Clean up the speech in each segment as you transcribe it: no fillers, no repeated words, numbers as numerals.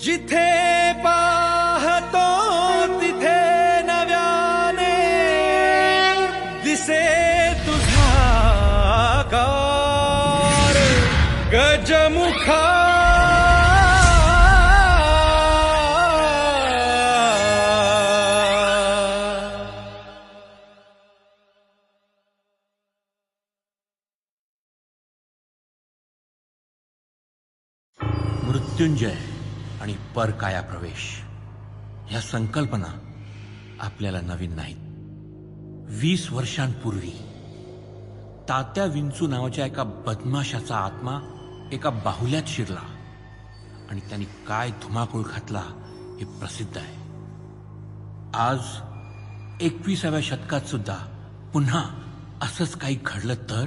जिथे पाहतो तिथे नव्याने दिसे तुझा आकार गजमुखा मृत्युंजय आणि परकाया प्रवेश ह्या संकल्पना आपल्याला नवीन नाहीत. 20 वर्षांपूर्वी तात्या विंचू नावाच्या एका बदमाशाचा आत्मा एका बाहुल्यात शिरला आणि त्यांनी काय धुमाकूळ घातला हे प्रसिद्ध आहे. आज 21व्या शतकात सुद्धा पुन्हा असंच काही घडलं तर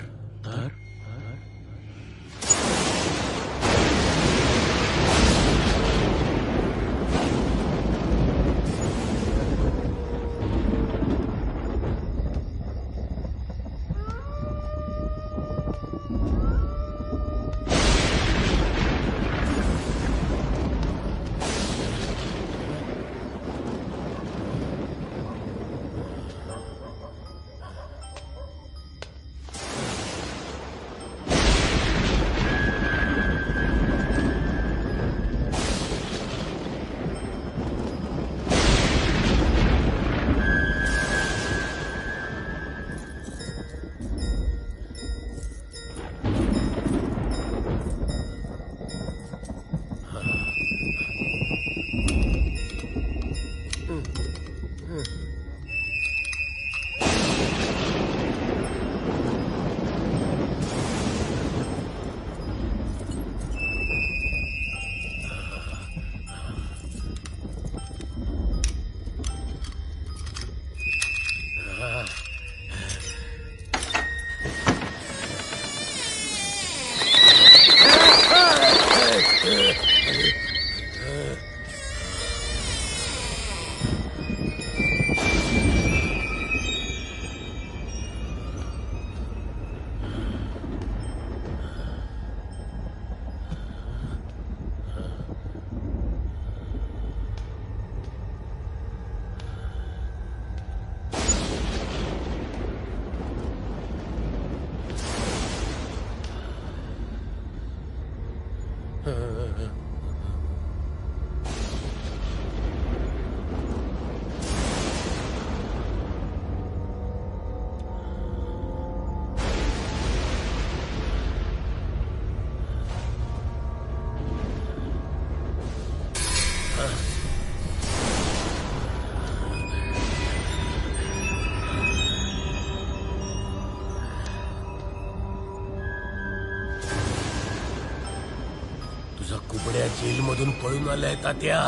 कुबड्या जेल मधून पळून आलाय तात्या,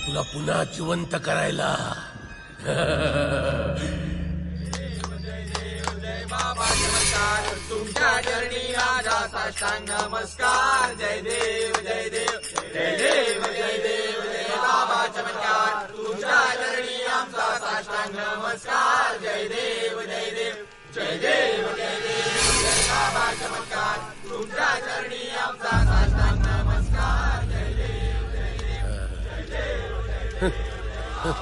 तुला पुन्हा जिवंत करायला. तुमच्या चरणी माझा साष्टांग नमस्कार. जय देव जय देव जय देव जय देव जय बाबा चमत्कार. तुमच्या चरणी आमचा साष्टांग नमस्कार. जय देव जय देव जय देव जय देव जय बाबा चमत्कार. तुमच्या चरणी आमचा साष्टांग नमस्कार. जय देव जय देव जय देव जय देव.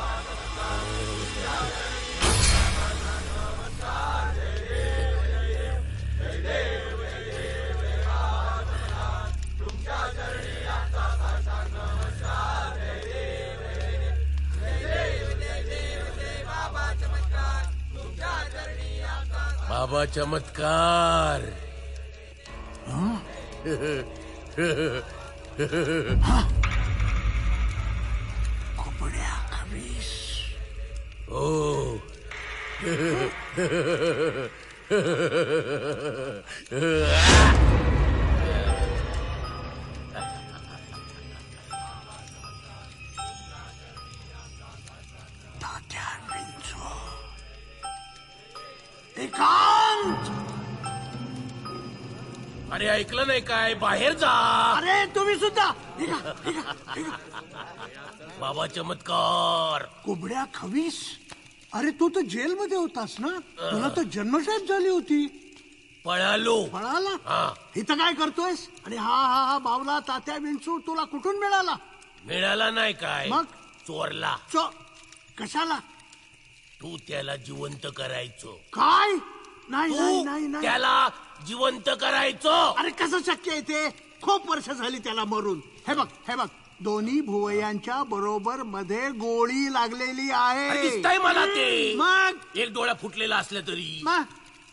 बाबा चमत्कार. कुबड्या खवीस. ओ तात्या विंचू एकांत. अरे ऐकलं नाही काय, बाहेर जा. अरे तुम्ही सुद्धा बाबा चमत्कार. कुबड्या खवीस. अरे तू तर जेलमध्ये होतास ना, तुला तर जन्मठेप झाली होती. पळालो. पळाला? हा. इथं काय करतोयस? आणि हा हा हा बावला तात्या विंचू तुला कुठून मिळाला? मिळाला नाही काय मग? चोरला. कशाला? तू त्याला जिवंत करायचो. काय? नाही नाही नाही तू नाही. त्याला जिवंत करायचो. अरे कसं शक्य आहे ते? खूप वर्ष झाली त्याला मरून. हे बघ दोन्ही भुवयांच्या बरोबर मध्ये गोळी लागलेली अरे आहे. दिसतंय मला ते. मग एक डोळा फुटलेला असला तरी मग?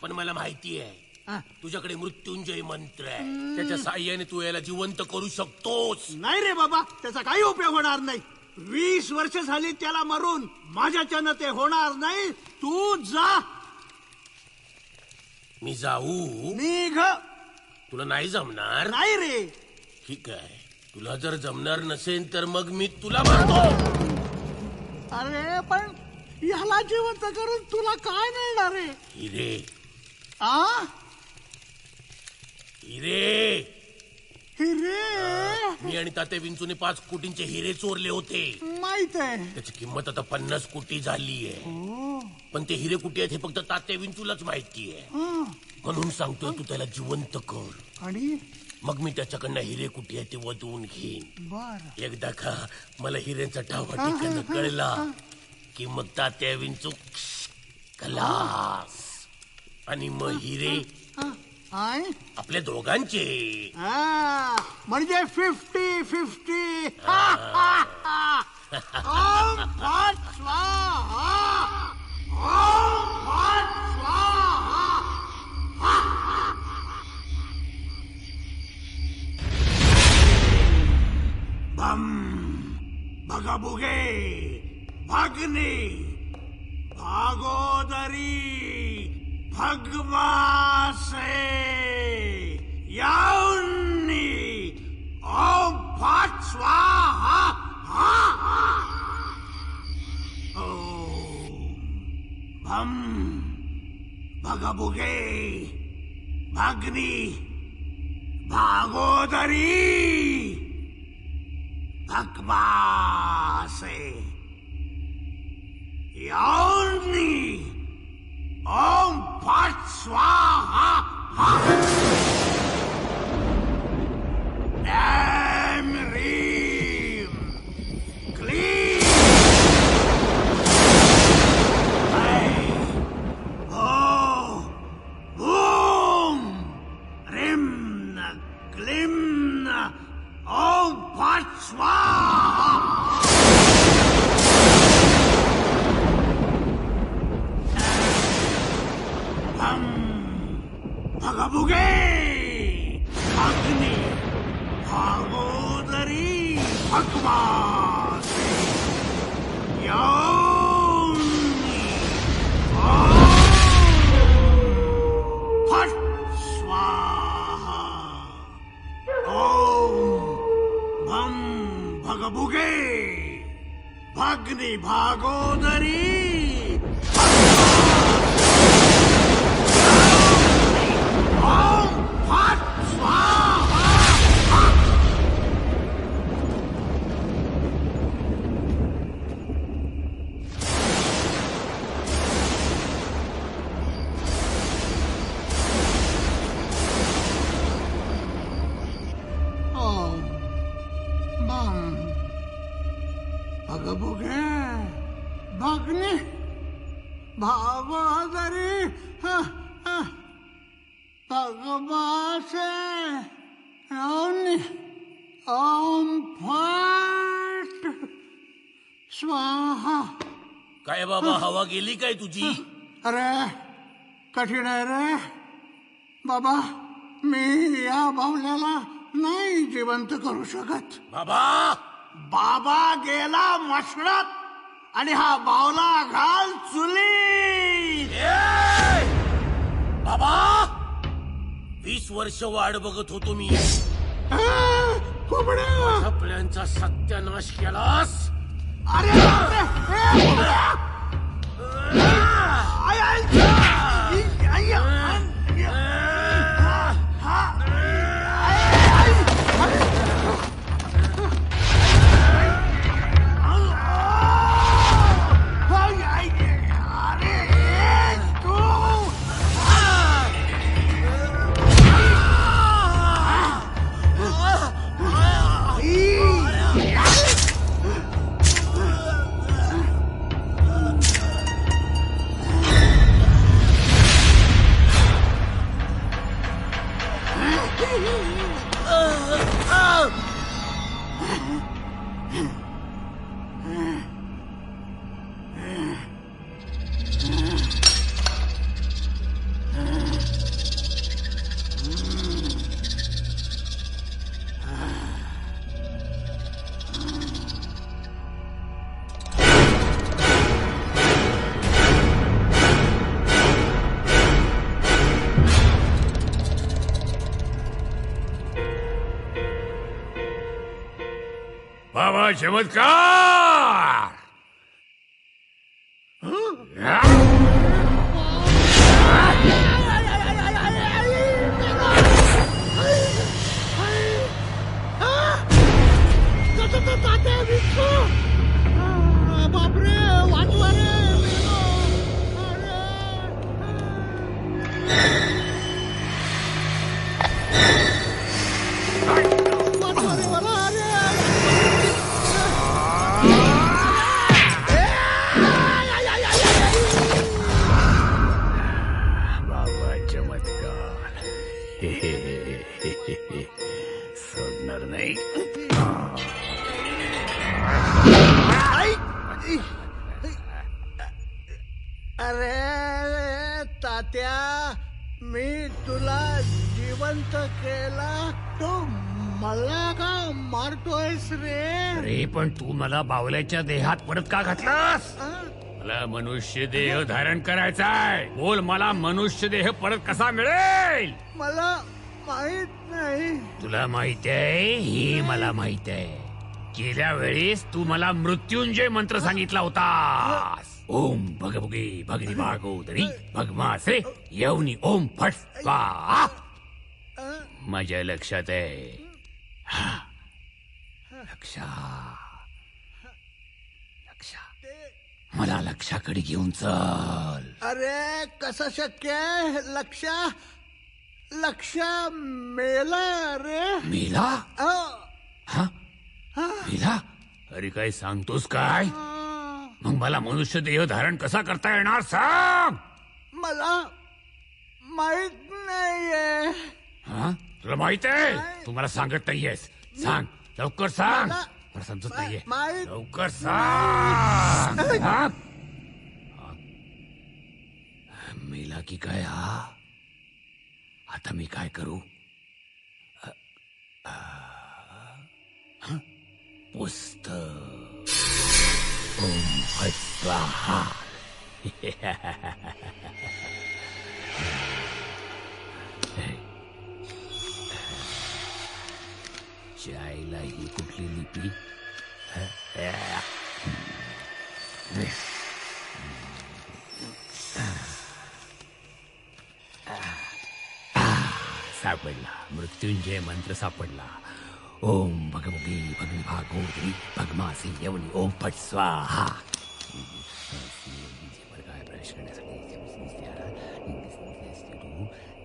पण मला माहिती आहे हा. तुझ्याकडे मृत्युंजय मंत्र आहे. त्याच्या साह्याने तू याला जिवंत करू शकतोस. नाही रे बाबा, त्याचा काही उपयोग होणार नाही. 20 वर्ष झाली त्याला मरून. माझ्याच्यानं ते होणार नाही. तू जा. मी जाऊ? निघ. तुला नाही जमणार? नाही रे. ठीक आहे, तुला जर जमणार नसेल तर मग मी तुला मारतो. अरे पण ह्याला जिवंत करून तुला काय मिळणार रे? हिरे. आ? हिरे. हिरे? मी आणि तात्या विंचूने 5 कोटींचे हिरे चोरले होते. माहित आहे. त्याची किंमत आता 50 कोटी झाली आहे. पण ते हिरे कुठे आहेत हे फक्त तात्या विंचूलाच माहिती आहे. म्हणून सांगतोय तू त्याला जिवंत कर. आणि मग मी त्याच्याकडनं हिरे कुठे आहे ते वधवून घेईन. बर. एकदा का मला हिऱ्यांचा ठावा ठिकाण कळला की मग तात्या विंचू खलास. आणि मग हिरे आपल्या दोघांचे. म्हणजे 50-50. ओम भट स्वाहा. ओम भट स्वाहा. बम भगाबुगे भगनी भागोदरी भगवासे याउन्नी ओम भट स्वाहा. ओम भम भगबुगे भगनी भागोदरी भगवासे याउन्नी ओम भट स्वाहा. ऐं ह्रीं क्लीं ऐं हो हूं ह्रीं क्लीं ओम भट स्वाहा. हम भगबुगे अग्नि भागोदरी भगवासे याउन्नी ओम भट स्वाहा. ओम भम भगबुगे भगनी भागोदरी ओम भट स्वाहा. ओम बम भगबुगे भगनी भागोदरी भगवासे याउन्नी ओम भट स्वाहा. काय बाबा, हवा गेली काय तुझी? अरे कठीण आहे रे बाबा. मी या बावल्याला नाही जिवंत करू शकत. बाबा. बाबा गेला मशणात आणि हा बावला घाल चुली. बाबा, 20 वर्ष वाट बघत होतो मी. कोबड्या. आपल्यांचा सत्यानाश केलास. अरे बापरे. कोबड्या. आय, आय, आय, बाबा चमत्कार. बापरे वाचवा रे वाचवा रे मला बाबा चमत्कार. सोडणार नाही. अरे तात्या मी तुला जिवंत केला तो मला का मारतोयस रे अरे पण तू मला बावल्याच्या देहात परत का घातलास? मला मनुष्य देह धारण करायचाय. बोल, मला मनुष्य देह परत कसा मिळेल? मला माहित नाही. तुला माहित आहे? ही मला माहित आहे. गेल्या वेळेस तू मला मृत्युंजय मंत्र सांगितला होतास. ओम भगभुगे भगनी भागोदरी भगमासे यवनी ओम फट स्वाहा. माझ्या लक्षात आहे. मला लक्षाकडे घेऊन चल. अरे कसं शक्य आहे? लक्ष मेला रे. मेला? मेला? अरे काय सांगतोस काय? मग मला मनुष्य देह धारण कसा करता येणार सांग. मला माहित नाहीये. तुला माहित आहे? तू मला सांगत नाहीयेस. सांग लवकर सांग. मला समजत नाहीये. लवकर सांग. मेला की काय हा? आता मी काय करू? पुस्तक. ओम फट स्वाहा. जायला ही कुठली लिपी? सापडला. मृत्युंजय मंत्र सापडला. ओम भगमुगी भगनी भागोदरी भगमासी यवनी ओम फट स्वाहा. प्रवेश करण्यासाठी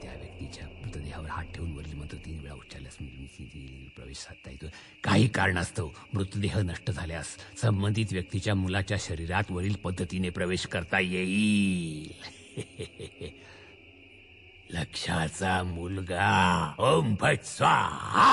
त्या व्यक्तीच्या मृतदेहावर हात ठेवून वरील मंत्र 3 वेळा उच्चारल्यास प्रवेश साधता येतो. काही कारणास्तव मृतदेह नष्ट झाल्यास संबंधित व्यक्तीच्या मुलाच्या शरीरात वरील पद्धतीने प्रवेश करता येईल. लक्षाचा मुलगा. ओम फट स्वाहा.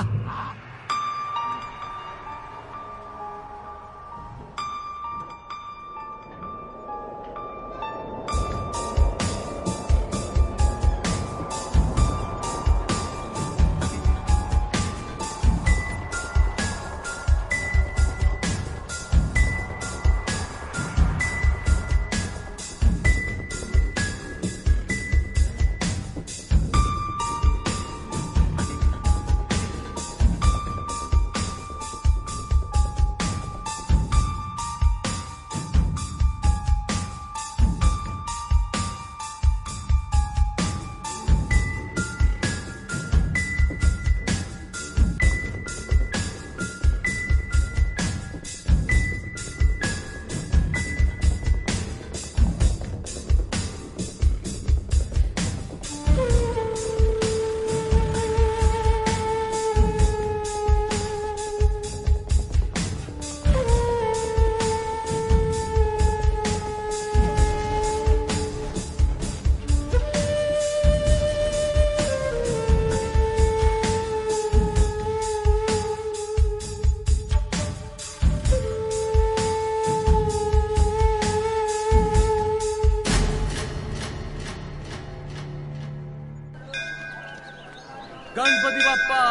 बाप्पा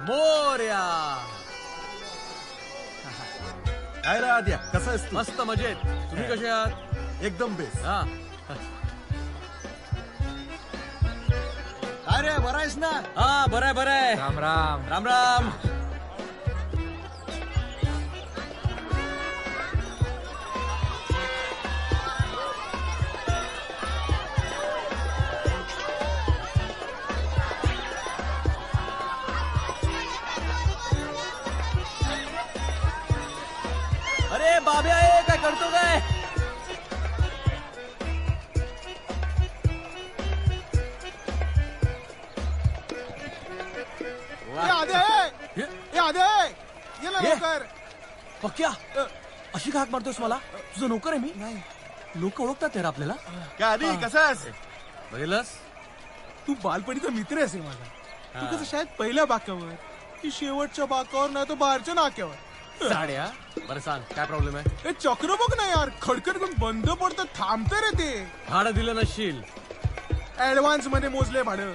मोरया. काय रे आद्या, कसं आहेस तू? मस्त मजेत. तुम्ही कसे आहात? एकदम बेस्ट. हा. काय रे, बरा आहेस ना? हा, बरंय बरंय. राम राम. राम राम. अरे बाब्या, आहे काय करतो काय? पक्क्या, अशी घाक मारतोस मला? तुझा नोकर आहे मी. लोक ओळखतात यार आपल्याला. काय आधी कसं आहेस? बघितलंस? तू बालपणीचा मित्र आहेस रे माझा. तू कसं शाळेत पहिल्या बाकावर की शेवटच्या बाकावर नाही तर बाहेरच्या नाक्यावर. साड्या. बरं सांग, काय प्रॉब्लेम आहे? हे चक्र बघ ना यार, खडखड करून बंद पडतं, थांबतं रे ते. भाडं दिलं नसशील. ऍडव्हान्स मध्ये मोजले भाडं.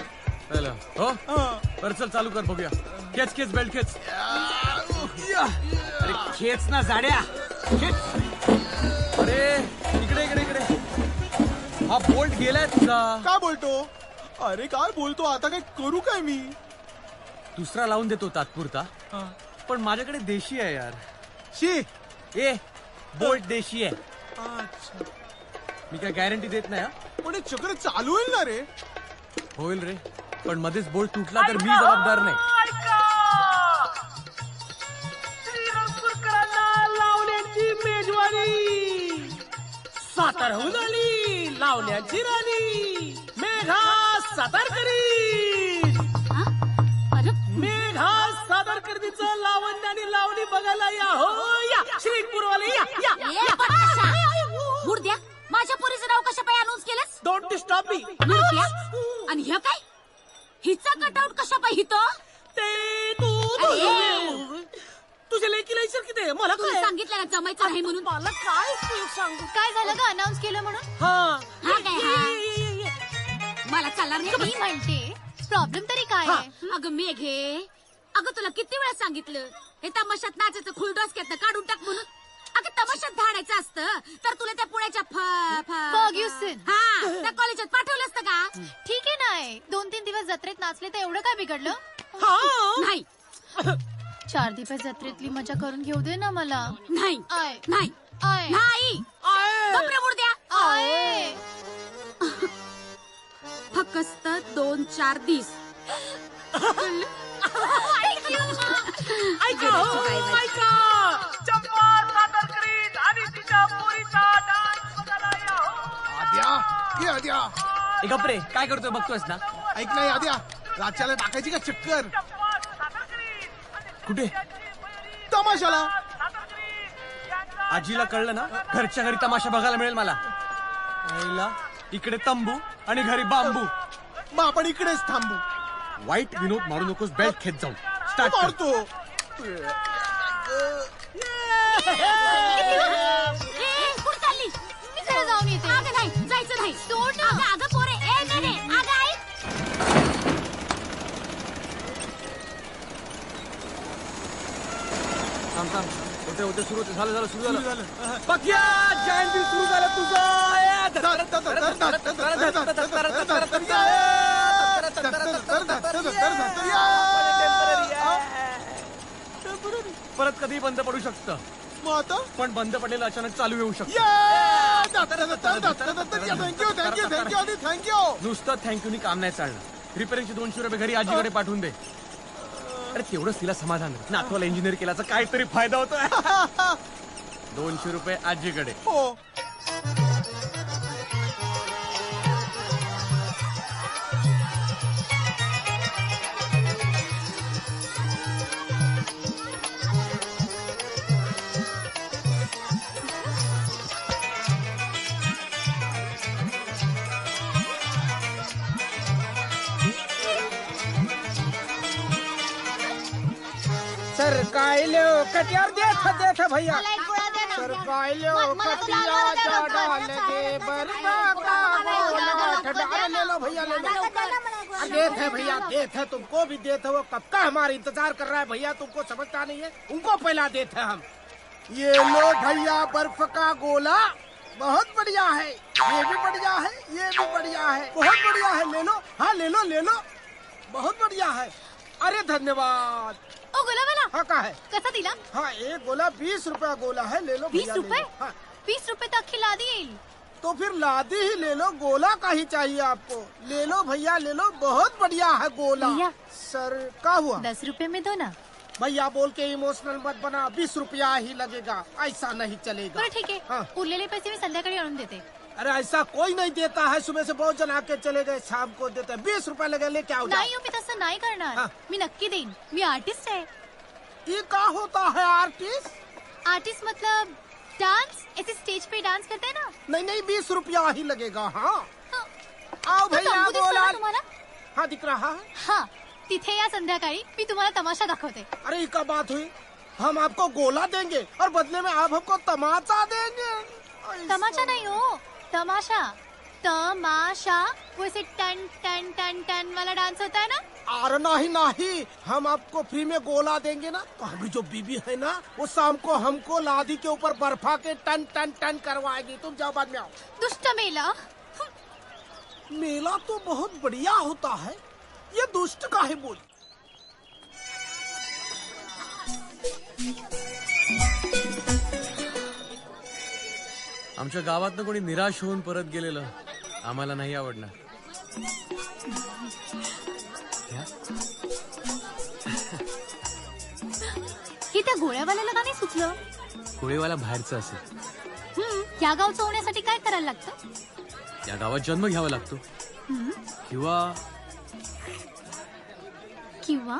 चला. हो, हा. बरं चल चालू कर बघूया. खेच खेच बेल्ट खेच. अरे खेच ना साड्या. खेच. अरे इकडे इकडे इकडे. हा बोल्ट गेलाय तुझा. काय बोलतो? अरे काय बोलतो आता, काय करू काय मी? दुसरा लावून देतो तात्पुरता, पण माझ्याकडे देशी आहे यार. शी. ए, बोल्ट देशी आहे. अच्छा. मी काय गॅरंटी देत नाही. हा, पण हे चक्र चालू होईल ना रे? होईल रे, पण मध्येच बोल्ट तुटला तर मी जबाबदार नाही. लावण्याची मेजवानी सातारहून आली, लावण्याची राणी मेघा सादर करी. मेघा सादर करतीचं लावण्य आणि लावणी बघायला या. हो या श्रीपूरवाले या या. बुरद्या, माझ्या पोरीचं नाव कशा पाय अनाउन्स केलंस? Don't disturb me. आणि हे काय, हिचा कटआउट कशा पाय हितो? ते तू तुझ्या लेकीला विचार किती मला तुला काय सांगितलं ना जमायचं नाही म्हणून. मला काय सांगू. काय झालं का अनाउन्स केलं म्हणून? हा हा काय हा? मला चालणार नाही. मी म्हणते प्रॉब्लेम तरी काय आहे? अगं मेघे, अगं तुला किती वेळा सांगितलं हे तमाशात नाचायचं खुल डोसक्यातनं काढून टाक म्हणून. अगं तमाशात धाडायचं असतं तर तुला त्या पुण्याच्या त्या कॉलेजात पाठवलं असतं का? ठीक आहे नाही, 2-3 दिवस जत्रेत नाचले तर एवढं काय बिघडलं? नाही 4 दिवस जत्रेतली मजा करून घेऊ दे ना मला. नाही आय नाही आय नाही. गप्रे बुरद्या. आय फक्त 2-4 दिवस. ऐका चंपा सादर करीत आणि तिच्या पोरीचा डान्स बघायला या. आद्या, ये आद्या. ए गप्रे, काय करतोय बघतोयस ना? ऐक नाही आद्या, राज्याला टाकायची का चक्कर? कुठे? तमाशाला. आजीला कळलं ना, घरच्या घरी तमाशा बघायला मिळेल मला. आईला इकडे तंबू आणि घरी बांबू. मग आपण इकडेच थांबू. वाईट विनोद मारू नकोस. बेल्ट खेच जाऊन. स्टार्ट कर. मारतो. कुठे चालली? मी जरा जाऊन येते. अगं नाही, जायचं नाही. सोड ना. अगं पोरे, ए नाही नाही, अगं आई. थांब थांब. होते सुरू होते. झालं सुरू झालं. पक्या जॉईंट बिल सुरू झालं परत कधी बंद पडू शकतं. मग आता पण बंद पडलेलं अचानक चालू येऊ शकतं. थँक्यू. नुसतं थँक्यूनी काम नाही चालणार. रिपेअरिंगचे 200 रुपये घरी आजीकडे पाठवून दे. अरे तेवढंच तिला समाधान. नातवाला इंजिनियर केल्याचा काहीतरी फायदा होतोय. 200 रुपये आजीकडे. हो. सर काय लो कटियार देखा भैया. मला एक गोळा दे ना. सर काय लो मला तुला कटिया आवाज जा द्या डाल के बरबादा बोला डाल ले लो भैया ले लो. देते हैं भैया, देते हैं तुमको भी देते हैं। वो कब का हमारा इंतजार कर रहा है भैया, तुमको समझता नहीं है? उनको पहला देते हैं हम। ये लो भैया बर्फ का गोला, बहुत बढ़िया है। ये भी बढ़िया है, ये भी बढ़िया है, बहुत बढ़िया है। ले लो, हाँ ले लो ले लो, बहुत बढ़िया है। अरे धन्यवाद। ओ गोला वाला, हाँ का है? कसा दिला? हाँ एक गोला 20 रुपया गोला है, ले लो 20 भैया, ले रुपए? लो। हाँ 20 रुपए तो अख्खी लादी येईल. तो फिर लादी ही ले लो, गोला का ही चाहिए आपको? ले लो भैया ले लो, बहुत बढ़िया है गोला। भैया। सर क्या हुआ? 10 रुपए में दो ना. भैया बोल के इमोशनल मत बना, 20 रुपया ही लगेगा, ऐसा नहीं चलेगा। बरं ठीक आहे, हाँ। उरलेले पैसे मी संध्याकाळी आणून देते. अरे ऐसा कोई नहीं देता है, सुबह से बहुत जन आके चले गए, शाम को देते हैं। 20 रुपया लगे, लेके आओ। नाही हो, मी तसं नाही करणार. हाँ. मी नक्की देईन. मी आर्टिस्ट आहे. ये क्या होता है आर्टिस्ट? आर्टिस्ट मतलब डांस, ऐसे स्टेज पे डांस करते हैं ना. नहीं नहीं 20 रुपया ही लगेगा। हाँ हाँ. आओ तो भैया तंबू दिसतो बोला। ना तुम्हाला? हाँ दिख रहा है। हाँ, तिथे या संध्याकाळी मी तुम्हाला तमाशा दाखवते. अरे ये क्या बात हुई? हम आपको गोला देंगे और बदले में आप हमको तमाचा देंगे? तमाशा नहीं हो, तमाशा. तमाशा, वो ऐसे टन टन टन टन वाला डांस होता है ना. अरे नहीं नहीं, हम आपको फ्री में गोला देंगे ना, तो हमारी जो बीबी है ना, वो शाम को हमको लादी के ऊपर बर्फा के टन टन टन करवाएगी। तुम जाओ, बाद में आओ। दुष्ट मेला. मेला तो बहुत बढ़िया होता है, ये दुष्ट का है बोल। आमच्या गावातनं कोणी निराश होऊन परत गेलेलं आम्हाला नाही आवडणार. हे त्या गोळ्यावाल्याला का नाही सुचलं? कोळीवाला बाहेरचं असेल. या गावचं होण्यासाठी काय करायला लागतं? या गावात जन्म घ्यावा लागतो किंवा किंवा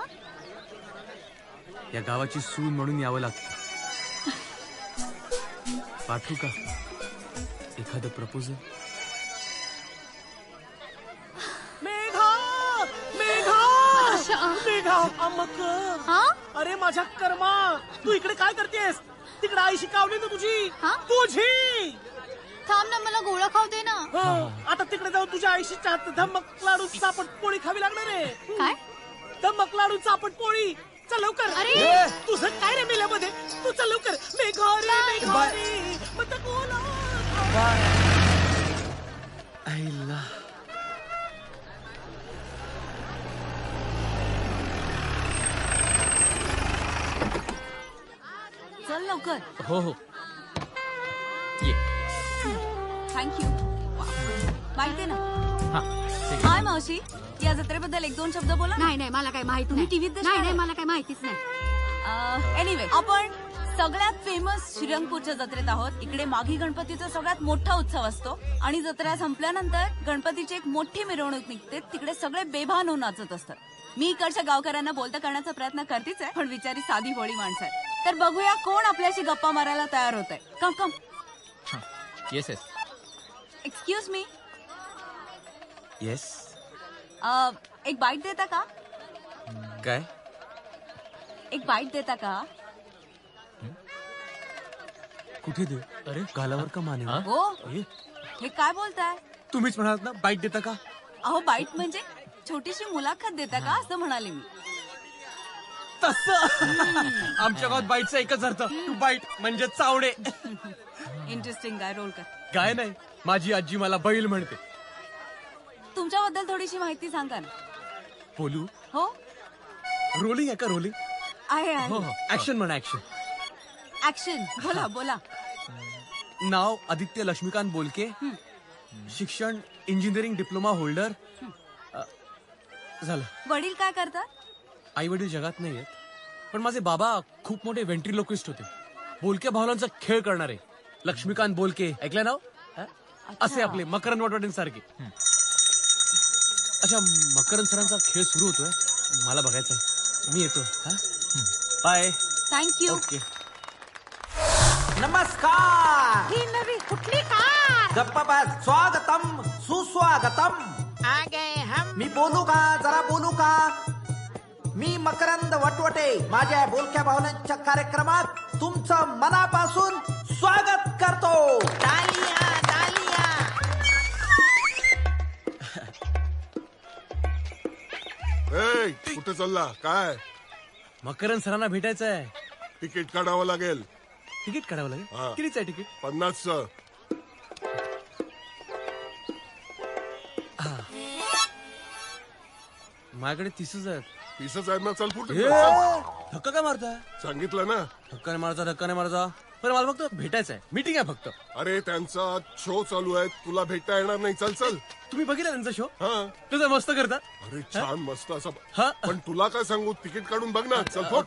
या गावाची सून म्हणून यावं लागतं. पाठवू का एखादं प्रपोजल? मेघा अमक, अरे माझ्या कर्मा, तू इकडे काय करतेस? तिकडे आई शिकावली ना तुझी. हा? तुझी थांब ना, मला गोळा खाऊ दे ना. आता तिकडे जाऊन तुझ्या आईशी धमक लाडू चापट पोळी खावी लागणार आहे. काय? धमक लाडू चापट पोळी. चल लवकर. अरे! तुझं काय रे मेल्यामध्ये? तू चल लवकर. मेघारी मत गोला. आईला चल लवकर. हो हो थँक्यू. माहिती ना. हा हाय मावशी, या जत्रेबद्दल 1-2 शब्द बोला. नाही नाही, मला काय माहिती नाही. टीव्हीत नाही नाही, मला काय माहितीच नाही. एनिवे, आपण सगळ्यात फेमस श्रीरंगपूरच्या जत्रेत आहोत. इकडे माघी गणपतीचा सगळ्यात मोठा उत्सव असतो आणि जत्रा संपल्यानंतर गणपतीची एक मोठी मिरवणूक निघते. तिकडे सगळे बेभान होऊन नाचत असतात. मी इकडच्या गावकऱ्यांना बोलता करण्याचा प्रयत्न करतेच आहे, पण बिचारी साधी भोळी माणसं आहे. तर बघूया कोण आपल्याशी गप्पा मारायला तयार होत आहे. Come come. Yes yes excuse me, yes. एक बाईट देता का? काय? एक बाईट देता का? कुठे देऊ? अरे गालावर का माने? हो, हे काय बोलताय? तुम्हीच म्हणालात ना बाईट देता का? अहो बाईट म्हणजे छोटीशी मुलाखत देता का असं म्हणाले मी. तसं आमच्या गावात बाईटचा एकच अर्थ, टू बाईट म्हणजे चावडे. इंटरेस्टिंग आहे. रोल कर. काय नाही, माझी आजी मला बैल म्हणते. तुमच्याबद्दल थोडीशी माहिती सांगा ना. बोलू? हो रोलिंग आहे का? रोलिंग आहे हो आहे. हो. ऍक्शन म्हणा, ऍक्शन. ऍक्शन. बोला बोला. नाव आदित्य लक्ष्मीकांत बोलके, शिक्षण इंजिनिअरिंग डिप्लोमा होल्डर. झालं. वडील काय करतात? आई वडील जगात नाही आहेत, पण माझे बाबा खूप मोठे व्हेंट्रिलोक्विस्ट होते. बोलके भावलांचा खेळ करणारे लक्ष्मीकांत बोलके. ऐकलं नाव? असे आपले मकरंद वटवटेंसारखे. अच्छा, मकरंद सरांचा खेळ सुरू होतोय, मला बघायचा आहे. मी येतो. हा बाय. थँक्यू. ओके. नमस्कार. ही नवी कुठली कार? गप्पा बस. स्वागतम सुस्वागतम. मी बोलू का? जरा बोलू का? मी मकरंद वटवटे. माझ्या बोलक्या भावनांच्या कार्यक्रमात तुमचं मनापासून स्वागत करतो. तालिया तालिया. ए, कुठे चालला काय? मकरन सरांना भेटायचं आहे. तिकीट काढावं लागेल. तिकीट काढावं लागेल. हा. कितीच आहे तिकीट? 50चं. माझ्याकडे 30च आहेत. 30च आहेत ना. चल पुढे. धक्का काय मारता? सांगितलं ना. धक्का नाही मारता, धक्का नाही मारता. पण मला फक्त भेटायचं आहे. मीटिंग आहे फक्त. अरे त्यांचा शो चालू आहे, तुला भेटता येणार नाही. चल चल. तुम्ही बघितला त्यांचा शो? हा. तुझं मस्त करता. अरे छान मस्त हा. असं. पण तुला काय सांगू, तिकीट काढून बघ ना. चल फोट.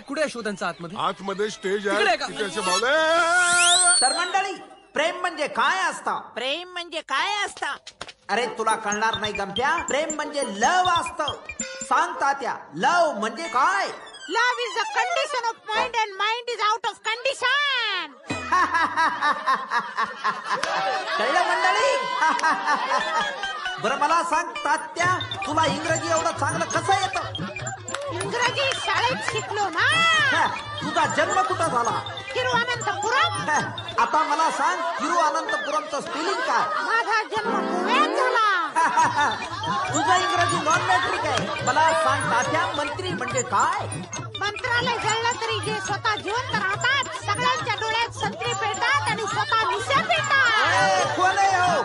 कुठे शो त्यांचा आतमध्ये? आतमध्ये स्टेज तिकडे आहे. आहे का? तिथे असे बावले. तर मंडळी, प्रेम म्हणजे काय असतं? प्रेम म्हणजे काय असतं? अरे तुला कळणार नाही गमत्या. प्रेम म्हणजे लव असतं. सांगता त्या लव म्हणजे काय? Love is a condition of mind and mind is out of condition. कळलं मंडळी? बरं मला सांग तात्या, तुला इंग्रजी एवढं चांगलं कसं येतं? इंग्रजी शाळेत शिकलो ना. तुझा जन्म कुठं झाला? तिरुअनंतपुरम. आता मला सांग, तिरुअनंतपुरमचं स्पेलिंग काय? माझा जन्म गोव्यात झाला. तुझं इंग्रजी नॉन मॅट्रिक आहे. मला सांग तात्या, मंत्री म्हणजे काय? मंत्रालय जळलं तरी जे स्वतः जिवंत राहतात, सगळ्यांच्या डोळ्यात संत्री पेटतात आणि स्वतः मिशा पेटतात. कोण आहे हो?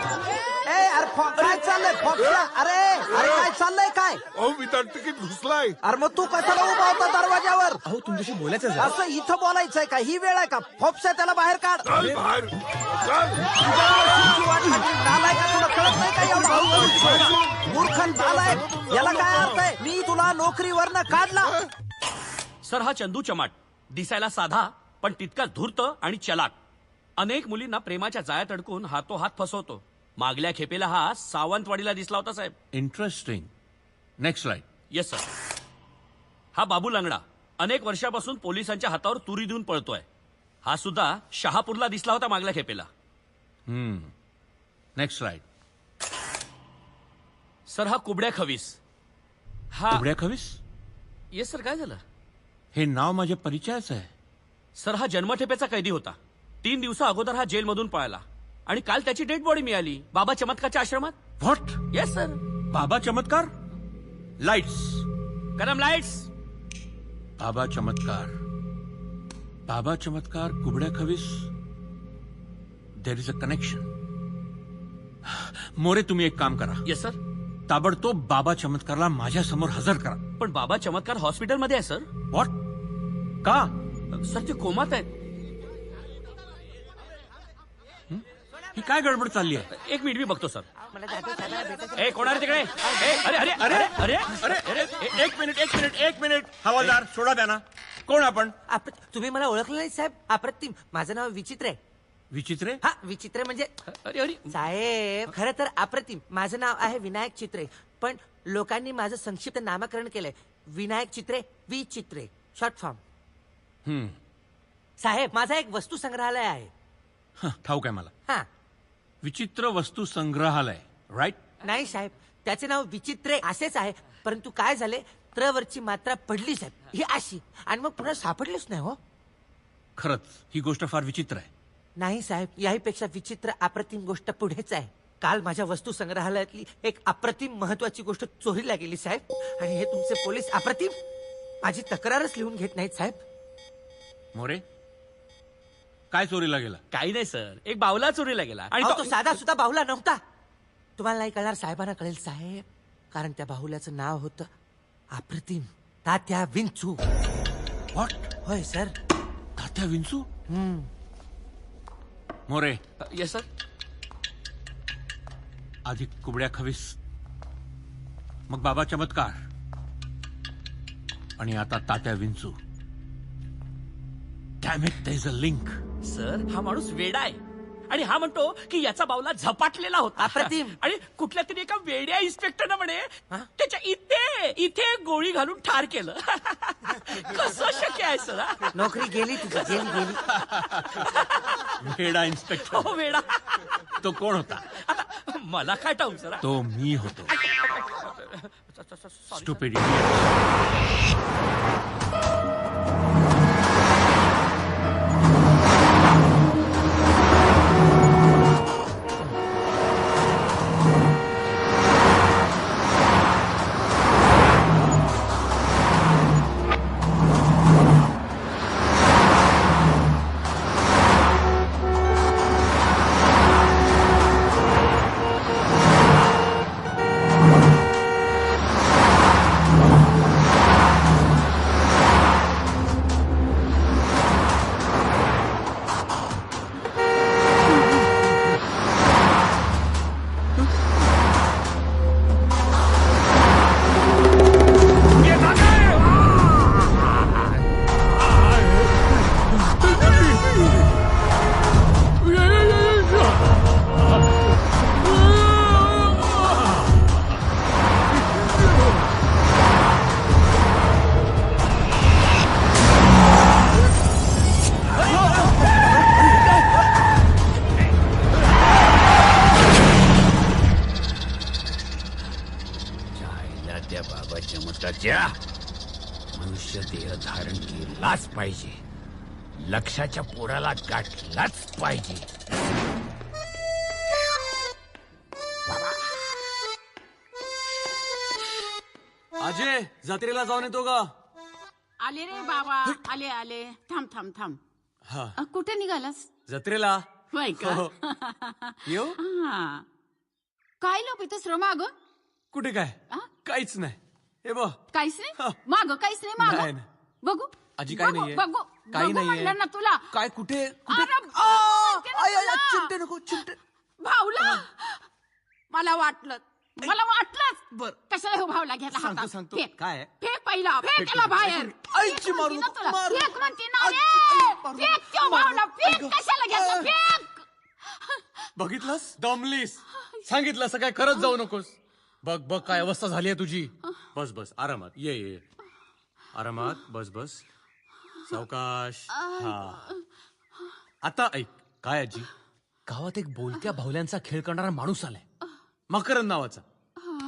अरे काय चाललंय फोक्या? अरे काय चाललंय काय? अहो विदाउट तिकीट घुसलाय. अरे मग तू कशाला उभा होता दरवाजावर? अहो तुमच्याशी बोलायचं आहे. असं इथं बोलायचंय का? ही वेळ आहे का? फोपसा त्याला बाहेर काढ. चल बाहेर. चल. नालाय का? तुला कळत नाही का? एवढं मूर्ख नालायक. याला काय अर्थ आहे? मी तुला नोकरीवरनं काढला. सर हा चंदू चमाट दिसायला साधा पण तितकाच धूर्त आणि चलाक. अनेक मुलींना प्रेमाच्या जाळ्यात अडकून हातोहात फसवतो. मागल्या खेपेला हा सावंतवाडीला दिसला होता साहेब. Interesting. Next slide. Yes sir. हा बाबू लंगडा अनेक वर्षापासून पोलिसांच्या हातावर तुरी देऊन पळतोय. हा सुद्धा शहापूरला दिसला होता मागल्या खेपेला. Next slide. सर हा कुबड्या खवीस. हा कुबड्या खवीस? Yes sir. काय झालं? हे नाव माझ्या परिचयाचं आहे. सर हा जन्मठेपेचा कैदी होता. 3 दिवसा अगोदर हा जेलमधून पळाला आणि काल त्याची डेड बॉडी मिळाली बाबा चमत्कारच्या आश्रमात. What? Yes sir. Baba Chamatkar? Lights. Kadam lights. Baba Chamatkar. Baba Chamatkar, Kubdya Khavis. There is a connection. More तुम्ही एक काम करा. Yes sir. ताबडतोब बाबा चमत्कारला माझ्या समोर हजर करा. पण बाबा चमत्कार हॉस्पिटलमध्ये आहे सर. व्हॉट? का? सर ते कोमात आहेत. ही काय गडबड चालली आहे? एक मिनिट मी बघतो सर. ए कोण आहे तिकडे? अरे अरे अरे अरे अरे एक मिनिट हवालदार सोडा द्या ना. कोण आपण? तुम्ही मला ओळखलं नाही साहेब? अप्रतिम. माझं नाव विचित्र आहे. विचित्रे? हा विचित्र म्हणजे अरे अरे साहेब खरं तर अप्रतिम. माझं नाव आहे विनायक चित्रे, पण लोकांनी माझं संक्षिप्त नामकरण केलंय. विनायक चित्रे, विचित्रे, शॉर्ट फॉर्म. साहेब माझा एक वस्तू संग्रहालय आहे. ठाऊक आहे मला. हा. विचित्र वस्तू संग्रहालय, राईट? नाही साहेब, त्याचे नाव विचित्रे असेच आहे, परंतु काय झाले, त्रवरची मात्रा पडली साहेब, ही अशी, आणि मग पुन्हा सापडलीच नाही. हो खरंच ही गोष्ट फार विचित्र आहे. नाही साहेब, याहीपेक्षा विचित्र अप्रतिम गोष्ट पुढेच आहे. काल माझ्या वस्तू संग्रहालयातली एक अप्रतिम महत्वाची गोष्ट चोरीला गेली साहेब, आणि हे तुमचे पोलीस अप्रतिम माझी तक्रारच लिहून घेत नाहीत साहेब. मोरे काय चोरीला गेला? काही नाही सर, एक बावला चोरीला गेला. आणि तो साधा सुद्धा बाहुला नव्हता. तुम्हाला नाही कळणार, साहेबांना कळेल साहेब, कारण त्या बाहुल्याचं नाव होतं अप्रतिम तात्या विंचू. व्हॉट? होय sir. Tatya Vinchu? More. Yes sir. आधी कुबड्या खवीस, मग बाबा चमत्कार, आणि आता Tatya Vinchu. Damn it, there is a link. Sir हा माणूस वेडा आहे, आणि हा म्हणतो की याचा बावला झपाटलेला होता. अप्रतिम. आणि कुठल्या तरी एका वेड्या इन्स्पेक्टरनं म्हणे त्याच्या इथे गोळी घालून ठार केलं. कसं शक्य आहे सर? नोकरी गेली तुझी, गेली. वेडा इन्स्पेक्टर? हो वेडा. तो कोण होता? आता मला काय ठाऊक सर. तो मी होतो. स्टुपिड. धारण केलाच पाहिजे. लक्षाच्या पोराला गाठलाच पाहिजे. अजय जत्रेला जाऊन येतो का? आले रे बाबा, आले आले. थांब थांब थांब. हा कुठे निघालास? जत्रेला. होय का? हो. येऊ? हा. काय लोक इथं माग? कुठे काय? काहीच नाही. हे बघ काहीच नाही माग, काहीच नाही माग. नाही, नाही. बघू आजी काय नाहीये. बघू काही बघू नाहीये. म्हणलं ना तुला. काय कुठे अरे, चिमटे नको चिमटे. भाऊला मला वाटलंच बर. कशाला हो भाऊला घेतला हातात? सांगतो फेक. काय फेक पहिला, फेक त्याला बाहेर. आईची मारू फेक म्हणते ना नको, तुला. मारू. फेक म्हणते ना रे. फेक त्यो भाऊला, फेक कशाला घेतला? फेक. बघितलंस दमलीस. सांगितलं असं काय करत जाऊ नकोस. बघ बघ काय अवस्था झाली आहे तुझी. बस बस आरामात ये ये आरामात बस बस सावकाश. हा आता ऐक काय आजी, गावात एक बोलक्या भावल्यांचा खेळ करणारा माणूस आलाय, मकरंद नावाचा.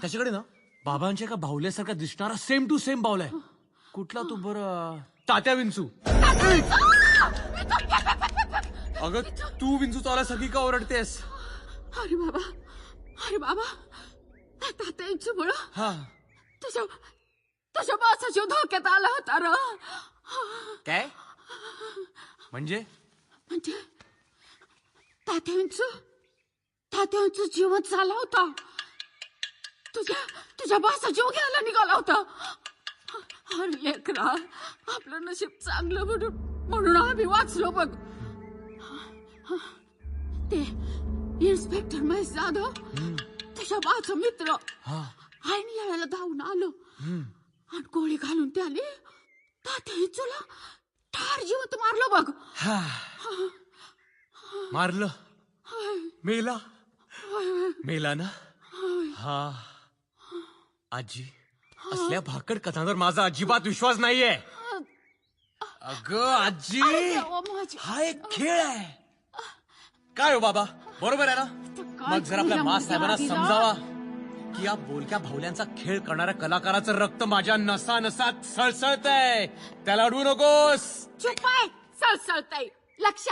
त्याच्याकडे ना बाबांच्या एका बाहुल्यासारखा दिसणारा सेम टू सेम बाहुला आहे. कुठला तू बरं? तात्या विंचू. अगं तू विंचू चावल्यासारखी का ओरडतेस? अरे बाबा, अरे बाबा, तात्यांच्या मुळे हा तुझ्या बाचा जीव धोक्यात आला होता र. काय म्हणजे? म्हणजे तात्यांचं जीवच झाला होता. तुझ्या बाचा जीव घ्यायला निघाला होता. अरे लेकरा, आपलं नशीब चांगलं म्हणून आम्ही वाचलो बघ. ते इन्स्पेक्टर महेश जाधव तुझ्या बाचा मित्र आईने यावेळेला धावून आलो आणि गोळी घालून त्याने तात्या इचूला ठार जिवंत मारलं बघ. मारलं? मेला? मेला ना? हा आजी, असल्या भाकड कथांवर माझा अजिबात विश्वास नाहीये. अगं आजी, हा एक खेळ आहे. काय हो बाबा, बरोबर आहे ना? मग जर आपल्या मा साहेबांना समजावा की या बोलक्या भावल्यांचा खेळ करणाऱ्या कलाकाराचं रक्त माझ्या नसा नसात सळसळतंय. त्याला अडवू नकोस. चुप आहे, सळसळतंय. लक्ष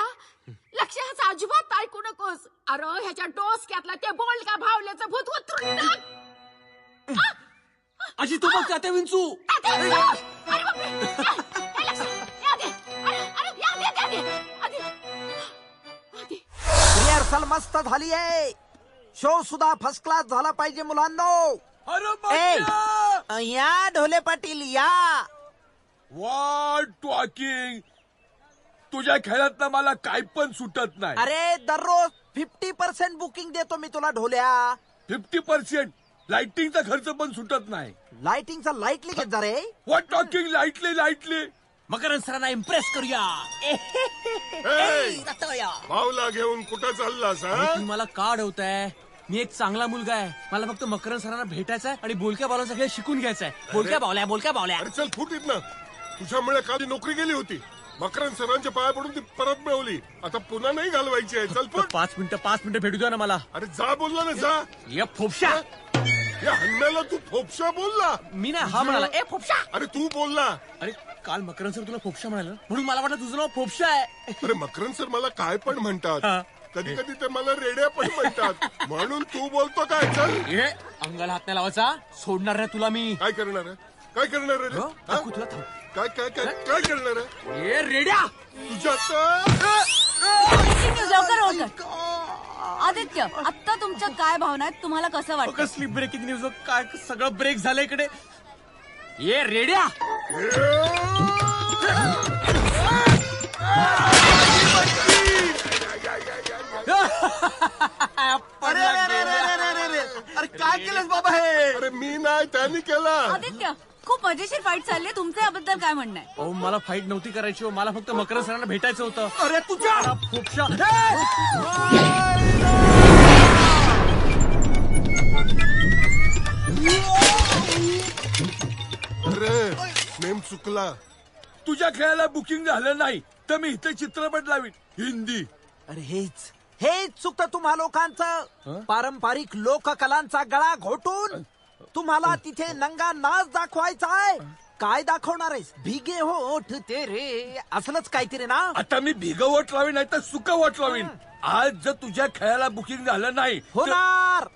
ह्याचा अजिबात ऐकू नकोस. अरे ह्याच्या डोसक्यातला ते बोलक्या भावल्याचं भूत उतरून टाक. आजी तू बघ तात्या विंचू. रिहर्सल मस्त झाली आहे. शो सुद्धा फर्स्ट क्लास झाला पाहिजे मुलांनो. या ढोले पाटील या. What talking. तुझ्या खेळात मला काय पण सुटत नाही. अरे दररोज 50% बुकिंग देतो मी तुला ढोल्या. 50%? लाइटिंगचा खर्च पण सुटत नाही. लाइटिंगचा लाईटली घेत जा रे. What talking lightly. मकरंद सरांना इम्प्रेस करूया. भाऊला घेऊन कुठं चाललास? तुम्ही मला का अडवताय? मी एक चांगला मुलगा आहे. मला फक्त मकरंद सरांना भेटायचं आहे आणि बोलक्या बावला सगळं शिकून घ्यायचं आहे. बोलक्या बावल्या. अरे चल फुटीत ना. तुझ्यामुळे काल नोकरी गेली होती. मकरंद सरांच्या पाया पडून ती परत मिळवली. आता पुन्हा नाही घालवायची आहे. चल फुट. 5 मिनिटं भेटू द्या ना मला. अरे जा बोलला ना जा. ये फोपशा. या हन्नाला तू फोपशा बोलला? मी नाही, हा म्हणाला. ए फोपशा. अरे तू बोलला. अरे काल मकरंद सर तुला फोपशा म्हणाला म्हणून मला वाटलं तुझं नाव फोपशा आहे. अरे मकरंद सर मला काय पण म्हणतात. कधी कधी ते मला रेड्या पण म्हणतात. म्हणून तू बोलतो काय? चल ए अंगाला हात नाही लावायचा. सोडणार रे तुला मी. काय करणार आहे? काय करणार आहे रे? तुला थांब. काय काय काय काय करणार आहे? ए रेड्या तुझ्यात आदित्य, आता तुमच्या काय भावना आहेत? तुम्हाला कसं वाटतं? कसली ब्रेकिंग न्यूज. काय सगळं ब्रेक झालं इकडे. ये रेड्या. अरे काय केलंस बाबा हे? अरे मी नाही, त्यांनी केलं. आदित्य, खूप मजेशीर फाईट चालली. तुमचं याबद्दल काय म्हणणं आहे? अहो मला फाईट नव्हती करायची. मला फक्त मकरंद सरांना भेटायचं होतं. अरे तुझ्या फोपशा. अरे नेम चुकला. तुझ्या खेळाला बुकिंग झालं नाही तर मी इथे चित्रपट लावीन हिंदी. अरे हेच चुकतं तुम्हा लोकांचं. पारंपरिक लोककलांचा गळा घोटून तुम्हाला तिथे नंगा नाच दाखवायचा आहे. काय दाखवणार आहेस? भिगे होठ तेरे असलंच काहीतरी ना. आता मी भिगवट लावीन नाही तर सुकवट लावीन. आज जर तुझ्या खेळाला बुकिंग झालं नाही होणार.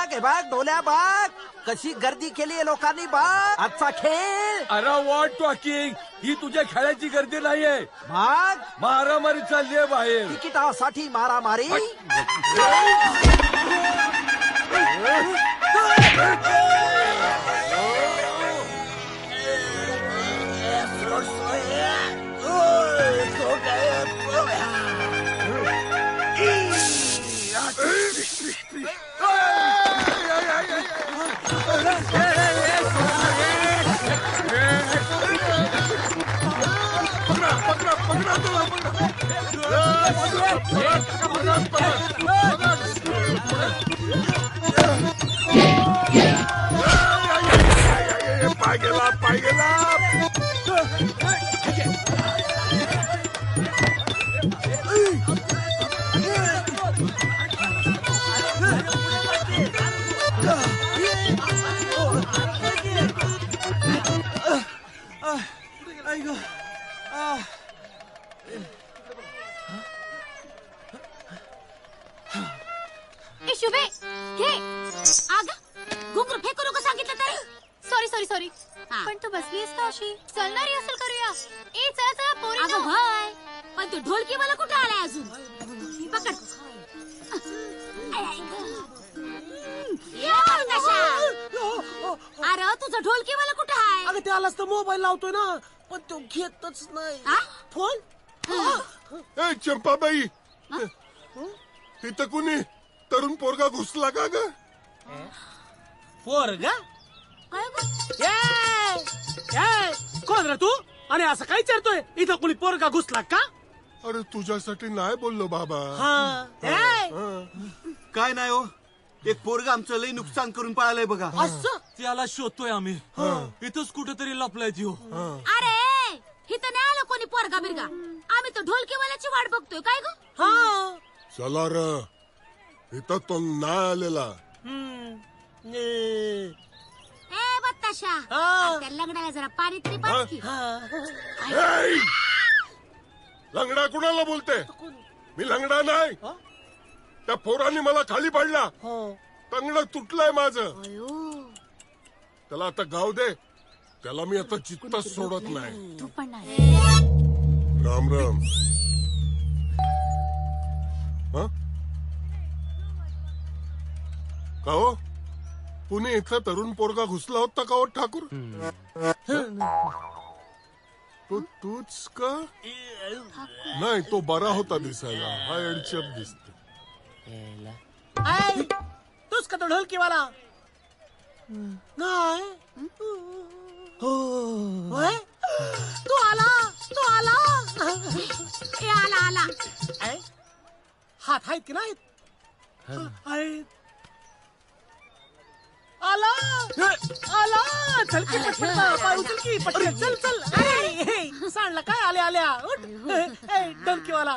हे बघ डोल्या बघ कशी गर्दी केली आहे लोकांनी. बघ आजचा खेळ. अरे वॉट टॉकिंग. ही तुझ्या खेळाची गर्दी नाहीये. मग मारामारी चालली आहे बाहेर. तिकिटासाठी मारामारी. पाय गेला. शुभे घे. अग घुंगरू फेकू नको सांगितलं तरी. सॉरी पण तू बसलीस का अशी? चलणारी असेल करूया. ए चला चला पोरी. अगं होय पण तू ढोलकी मला कुठं आलाय अजून. पकड. अरे तुझं ढोलकी मला कुठं आहे? अगं त्यालाच तर मोबाईल लावतोय ना पण तो घेतच नाही फोन. ए चंपाबाई तिथं कुणी तरुण पोरगा घुसला का ग? पोरगा? कोण रे तू? आणि असं काय विचारतोय? इथं कुणी पोरगा घुसला का? अरे तुझ्यासाठी नाही बोललो बाबा. काय नाही हो. एक पोरगा आमचं लई नुकसान करून पळालंय बघा. असं त्याला शोधतोय आम्ही. इथंच कुठेतरी लपलाय त्यो. अरे इथं नाही आलं कोणी पोरगा बिरगा. आम्ही तर ढोलकीवाल्याची वाट बघतोय. काय ग? चला र इथं तो नाही आलेला. ए बत्ताशा त्या लग्नाला जरा पाणी तरी पाच की. लंगडा कुणाला बोलते? मी लंगडा नाही. त्या पोरांनी मला खाली पाडला. तंगड तुटलंय माझं. त्याला आता गाव दे. त्याला मी आता चित्तच सोडत नाही. तू पण नाही. राम राम. का हो पुणे इथला तरुण पोरगा घुसला होता का हो ठाकूर? तो तूच का? नाही तो बरा होता दिसायला. हा एडचप दिसतो. तूच का तो ढोलकीवाला? नाही. तू आला. आला हात आहेत की नाहीत? आला चल की पटपट पाय उचल की पटकन. चल सांडला काय आल्या उठ. ढोलकीवाला.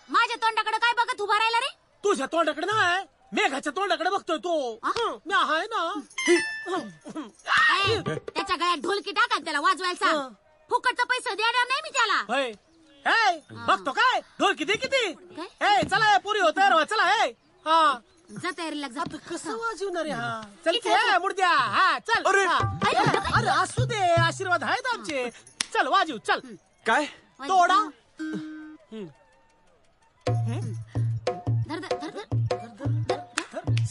माझ्या तोंडाकडे काय बघत उभा राहिला रे? तुझ्या तोंडाकडे नाही मेघाच्या तोंडाकडे बघतोय तो. मी आहे ना. त्याच्या गळ्यात ढोलकी टाका त्याला वाजवायला सांग. फुकटचा पैसा देणार नाही मी त्याला. बघतो काय ढोलकी दे किती. चला पुरी हो तयार व्हा. चला जा तयारीला जा. कसं वाजवणार हा? चल की मुर्द्या. हा चल. अरे असू दे आशीर्वाद आहेत आमचे. चल वाजू चल. काय तोडा. धर धर धर धर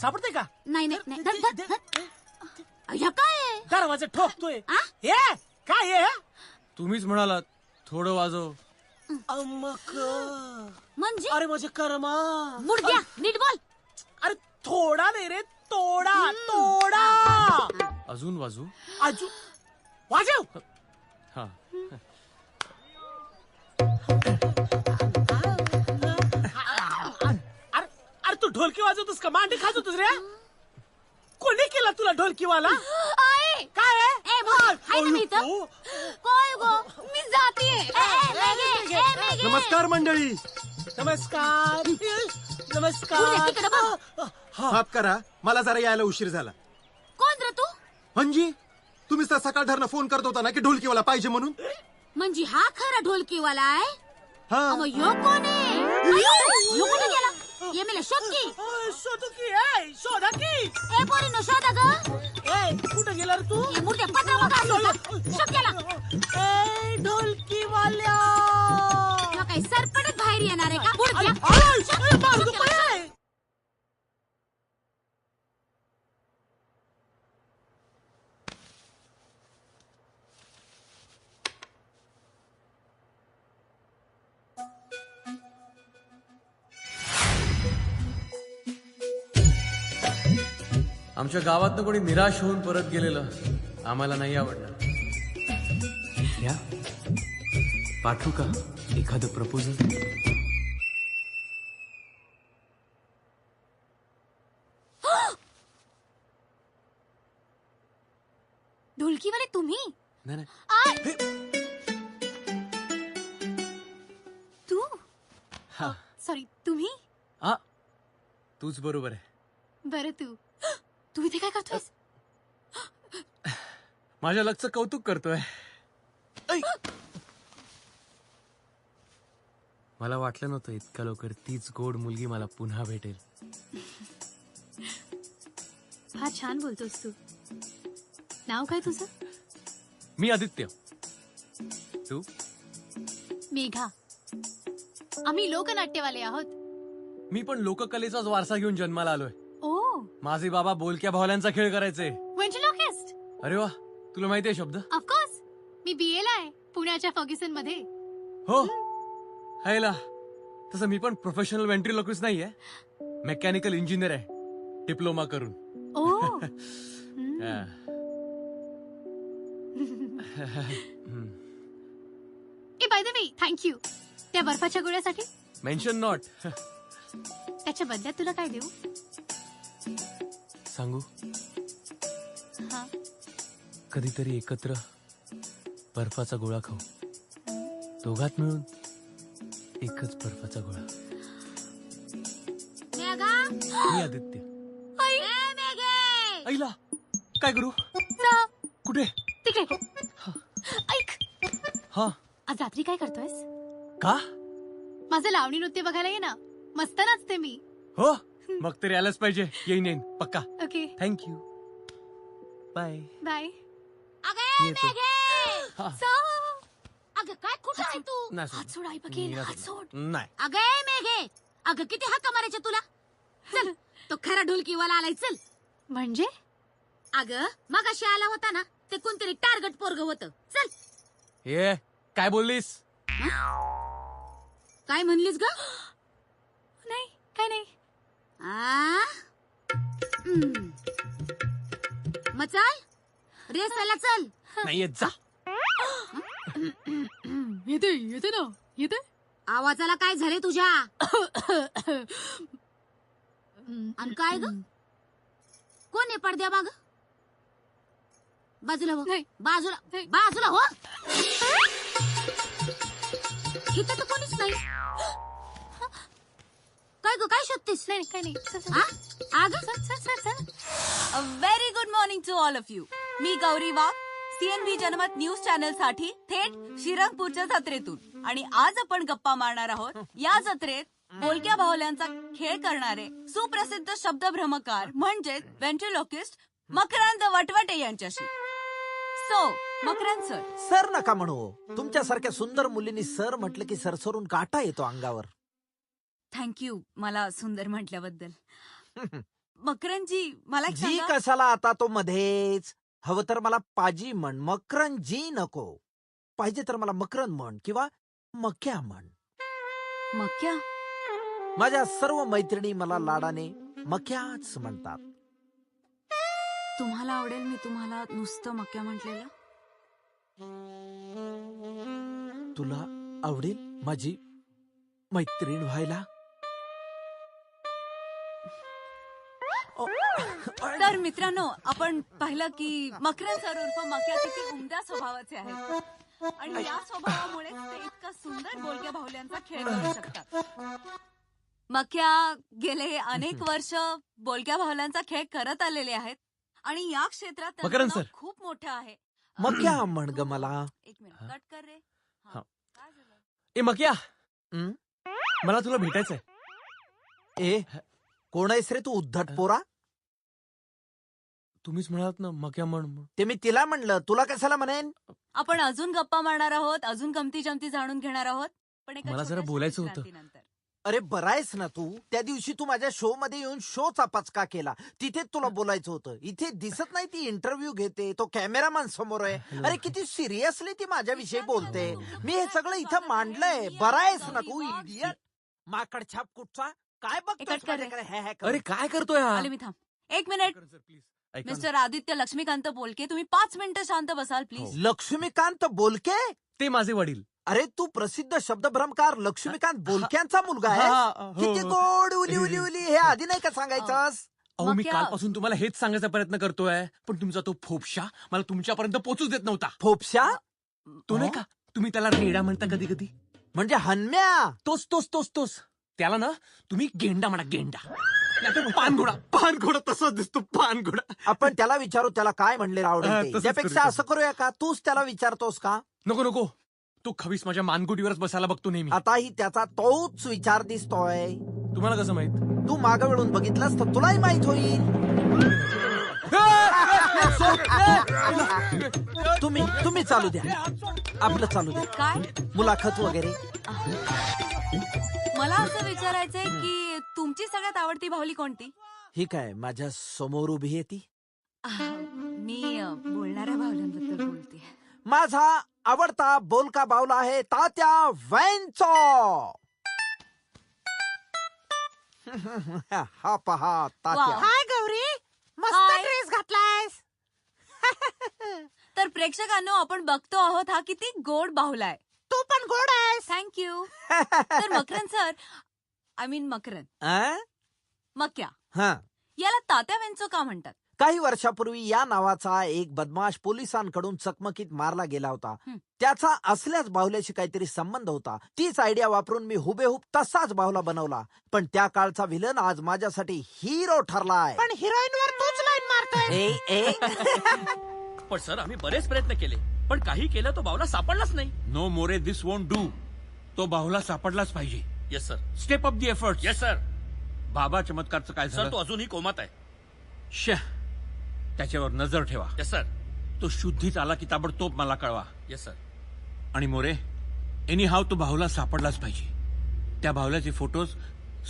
सापडते का? नाही नाही नाही. धर, धर, धर. अय्या, काय आहे? दरवाजा ठोकतोय. हे काय आहे? तुम्हीच म्हणालात थोडं वाजव. म्हणजे अरे माझे कर्मा. मुडद्या, नीट बोल. अरे थोडा नाही रे, तोडा तोडा. अजून वाजू? अजून वाजव. हा. अरे तू ढोलकी वाजवतोस का मांडी खाजवतोस रे? कोणी केला तुला ढोलकीवाला? काय आहे? हाय ना मी इथं? काय गो, मी जातीये. नमस्कार मंडळी. नमस्कार नमस्कार. तिकडे बघ. माफ करा, मला जरा यायला उशीर झाला. कोण रे तू? म्हणजे तुम्ही तर सकाळ धरणं फोन करत होता ना की ढोलकीवाला पाहिजे म्हणून. म्हणजे हा खरा ढोलकीवाला आहे? हा. मग ह्यो कोण आहे? ह्यो कुठे गेला? ये मेला शोध की. शोधू की शोधा की. ए पोरीनो, शोधा ग. कुठे गेला रे तू? ये मूर्त्या पत्रा बघा. शोध केला. ढोलकीवाल्या काही सरपटत बाहेर येणार आहे का? मूर्त्या. आमच्या गावातनं कोणी निराश होऊन परत गेलेलं आम्हाला नाही आवडलं. या पाठवू का एखादं प्रपोजल? ढोलकीवाले तुम्ही? नाही तू? सॉरी, तुम्ही? हा, तूच बरोबर आहे. बरं तू इथे काय करतोयस? माझ्या लक्ष कौतुक करतोय. मला वाटलं नव्हतं इतक्या लवकर तीच गोड मुलगी मला पुन्हा भेटेल. फार छान बोलतोस तू. नाव काय तुझं? मी आदित्य. तू? मेघा. आम्ही लोकनाट्यवाले आहोत. मी पण लोककलेचाच वारसा घेऊन जन्माला आलोय. ओ, माझे बाबा बोलक्या भावल्यांचा खेळ करायचे. व्हेंट्रिलोकिस्ट. अरे वा, तुला माहिती आहे शब्द? ऑफकोर्स. मी BA ला आहे पुण्याच्या फर्ग्युसन मध्ये. हो, हायला. तसं मी पण प्रोफेशनल व्हेंट्रिलोक्विस्ट नाहीये, मेकॅनिकल इंजिनियर आहे डिप्लोमा करून. ओ. ए बाय द वे, थँक्यू त्या बर्फाच्या गोळ्यासाठी. Mention not. त्याच्या बदल्यात तुला काय देऊ? सांगू? हा. कधीतरी एकत्र बर्फाचा गोळा खाऊ, दोघात मिळून एकच बर्फाचा गोळा. मी आदित्य. आईला काय करू? कुठे? तिकडे. ऐक, हा. आज रात्री काय करतोयस? का? माझं लावणी नृत्य बघायला ये ना, मस्त नाचते मी. हो, मग तरी आलंच पाहिजे. येईन पक्का. Okay, thank you. Bye bye. अगं काय कुठं आहे तू? हात सोड, आई बघेल. हात सोड. नाही. अगं मेघे, अगं किती हाका मारायच्या तुला. चल, तो खरा ढोलकीवाला आलाय. चल. म्हणजे? अगं मगाशी आला होता ना, ते कोणतरी टार्गेट पोरग होतं. चल. हे काय बोललीस? काय म्हणलीस ग? नाही, काय नाही. मग चल, रेसायला चल. नाही येत जा. येते ना, येते. आवाजाला काय झाले तुझ्या? आणि काय ग? कोण आहे पडद्या माग? बाजूला हो. बाजूला बाजूला हो. इथं तर कोणीच नाही. काय ग, काय शोधतेस? नाही, काय नाही. Very good morning to all of you. मी Gauri Wagh, CNB Janmat news channel साठी थेट श्रीरंगपूरच्या जत्रेतून. आणि आज आपण गप्पा मारणार आहोत या जत्रेत बोलक्या बाहुल्यांचा खेळ करणारे सुप्रसिद्ध शब्दभ्रमकार म्हणजेच व्हेंट्रिलोकिस्ट मकरंद वटवटे यांच्याशी. So Makarand sir. सर नका म्हणू. तुमच्यासारख्या सुंदर मुलींनी सर म्हटलं की सरसरून काटा येतो अंगावर. थँक्यू मला सुंदर म्हटल्याबद्दल. मकरंदजी मला एक जी सांगा. कशाला आता तो मध्येच. हवं तर मला पाजी म्हण, मकरन जी नको. पाहिजे तर मला मकरन म्हण किंवा मक्या म्हण. मक्या? माझ्या सर्व मैत्रिणी मला लाडाने मक्याच म्हणतात. तुम्हाला आवडेल मी तुम्हाला नुसतं मक्या म्हटलेलं? तुला आवडेल माझी मैत्रीण व्हायला? तर मित्रांनो, आपण पाहिलं की मकरंद सर उर्फ मक्या किती उमद्या स्वभावाचे आहेत आणि या स्वभावामुळे ते इतका सुंदर बोलक्या बाहुल्यांचा खेळ करू शकतात. मक्या गेले अनेक वर्ष बोलक्या बाहुल्यांचा खेळ करत आलेले आहेत आणि या क्षेत्रात त्यांचं मकरंद नाव सर. खूप मोठं आहे. मक्या म्हण ग मला. एक मिनिट कट कर रे. ए मक्या, मला तुला भेटायचंय. ए कोण आहेस रे तू उद्धट पोरा? तुम्हीच म्हणालात ना मक्या म्हण. ते मी तिला म्हणलं, तुला कशाला म्हणेन? आपण अजून गप्पा मारणार आहोत, अजून गमती जमती जाणून घेणार आहोत, पण एका मला जरा छोट्याशा बोलायचं होतं. विश्रांतीनंतर. अरे बरायस ना तू? त्या दिवशी तू माझ्या शो मध्ये येऊन शोचा पचका केला. तिथेच तुला बोलायचं होतं. इथे दिसत नाही ती इंटरव्ह्यू घेते, तो कॅमेरामॅन समोर आहे. अरे किती सिरियसली ती माझ्याविषयी बोलते. मी हे सगळं इथं मांडलंय. बरायस ना तू इडियट? माकड छाप कुठचा काय बघतोस कट कर रे. माझ्याकडे? हे हे करून. अरे काय करतोय हा? आले मी, थांब एक मिनिट. ऐका ना. मिस्टर आदित्य लक्ष्मीकांत बोलके, तुम्ही 5 मिनिटं शांत बसाल प्लीज. लक्ष्मीकांत बोलके? ते माझे वडील. अरे तू प्रसिद्ध शब्दभ्रमकार लक्ष्मीकांत बोलक्यांचा मुलगा हा, आहे. हो. किती गोड उली उली उली. हे आधी नाही का सांगायचंस? अहो मी मक्या. कालपासून तुम्हाला हेच सांगायचा प्रयत्न करतोय, पण तुमचा तो फोपशा मला तुमच्यापर्यंत पोहोचूच देत नव्हता. फोपशा? तो नाही का, तुम्ही त्याला रेडा म्हणता कधी कधी. म्हणजे हन्म्या? तोच तोच तोच तोच. त्याला ना तुम्ही गेंडा म्हणा, गेंडा. नाहीतर पानघोडा. पानघोडा तसाच दिसतो, पानघोडा. आपण त्याला विचारू त्याला काय म्हणले हा, आवडेल ते. तसंच त्यापेक्षा करू. असं करूया का, तूच त्याला विचारतोस का? नको नको, तो खवीस माझ्या मानगुटीवरच बसायला बघतो नेहमी. आताही त्याचा तोच विचार दिसतोय. तुम्हाला कसं माहित? तू मागं वळून बघितलंस तर तुलाही माहित होईल. तुम्ही चालू द्या, आपलं चालू द्या. काय मुलाखत वगैरे. मला असं विचारायचंय की तुमची सगळ्यात आवडती बाहुली कोणती? ही काय माझ्या समोर उभी आहे ती? मी बोलणाऱ्या बाहुल्यांबद्दल बोलते. माझा आवडता बोलका बावला आहे तात्या वैंचो. हा पहा तात्या. हाय गौरी, मस्त हाय. ड्रेस घातलायस. तर प्रेक्षकांनो, आपण बघतो आहोत हा किती गोड बाहुला आहे. तू पण गोड आहेस. थँक्यू. तर Makarand sir, I mean Makarand, Makya, हा, याला तात्या वेंचो का म्हणतात? काही वर्षापूर्वी या नावाचा एक बदमाश पोलिसांकडून चकमकीत मारला गेला होता. त्याचा असल्याच बाहुल्याशी काहीतरी संबंध होता. तीच आयडिया वापरून मी हुबेहूब तसाच बाहुला बनवला. पण त्या काळचा विलन आज माझ्यासाठी हिरो ठरलाय. पण हिरोईन वर तूच लाईन मारतोय. पण सर, आम्ही बरेच प्रयत्न केले, पण काही केलं तो बावला सापडलाच नाही. No More, this won't do. तो बाहुला सापडलाच पाहिजे. Yes sir. Step up the effort. Yes sir. Baba चमत्कारचं काय सर, झालं? तो अजूनही कोमात आहे. त्याच्यावर नजर ठेवा. Yes sir. तो शुद्धीत आला की ताबडतोब मला कळवा. Yes sir. आणि मोरे, एनी हाव तो बाहुला सापडलाच पाहिजे. त्या बाहुल्याचे फोटोज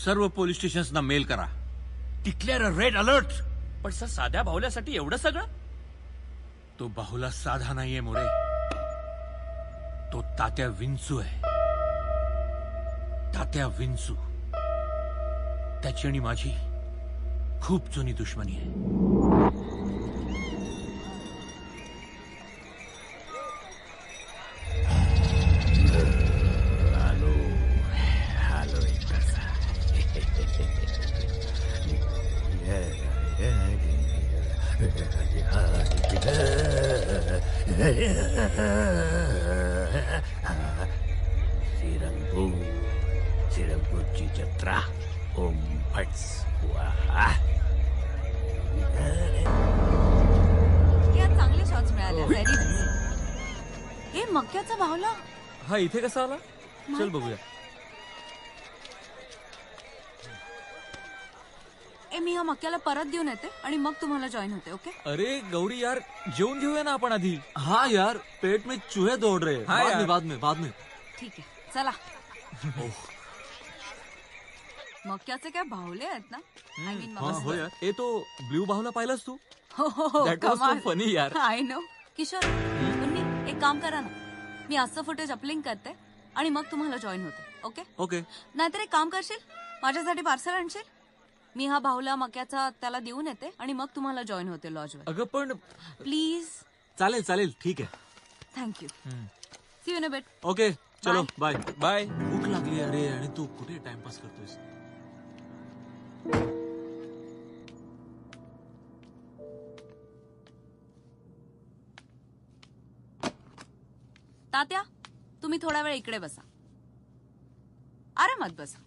सर्व पोलीस स्टेशन्सना मेल करा. डिक्लेअर अ रेड अलर्ट. पण सर, साध्या बाहुल्यासाठी एवढं सगळं? तो बाहुला साधा नाहीये मोरे, तो तात्या विंचू आहे. तात्या विंचू. त्याची आणि माझी खूप जुनी दुश्मनी आहे. श्रीरंगपूरची जत्रा. ओम फट स्वाहा. या चांगले शॉट्स मिळाले. Very nice. हे मक्याचा बाहुला हा इथे कसा आला? चल बघूया. मी हा मक्याला परत देऊन येते आणि मग तुम्हाला जॉईन होते. ओके? अरे गौरी यार, जेवून घेऊया ना आपण आधी. हाँ यार, पेट में चूहे दौड़ रहे हैं. बाद में. ठीक आहे, चला. मक्याचे काय भावले आहेत ना आय मीन हो यार ए तो ब्ल्यू बाहुला पाहिलास तू हो That was so funny, यार. आय नो किशोर मुन्नी एक काम करा ना मी आजचं फुटेज अपलिंक करते आणि मग तुम्हाला जॉईन होते ओके ओके नाहीतर एक काम करशील माझ्यासाठी पार्सल आणशील मी हा बाहुला मक्याचा त्याला देऊन येते आणि मग तुम्हाला जॉईन होते लॉजवर अगं पण प्लीज चालेल ठीक आहे thank you see you in a bit okay चलो बाय बाय भूक लागली अरे आणि तू कुठे टाइमपास करतोयस तात्या तुम्ही थोडा वेळ इकडे बसा आरामात बसा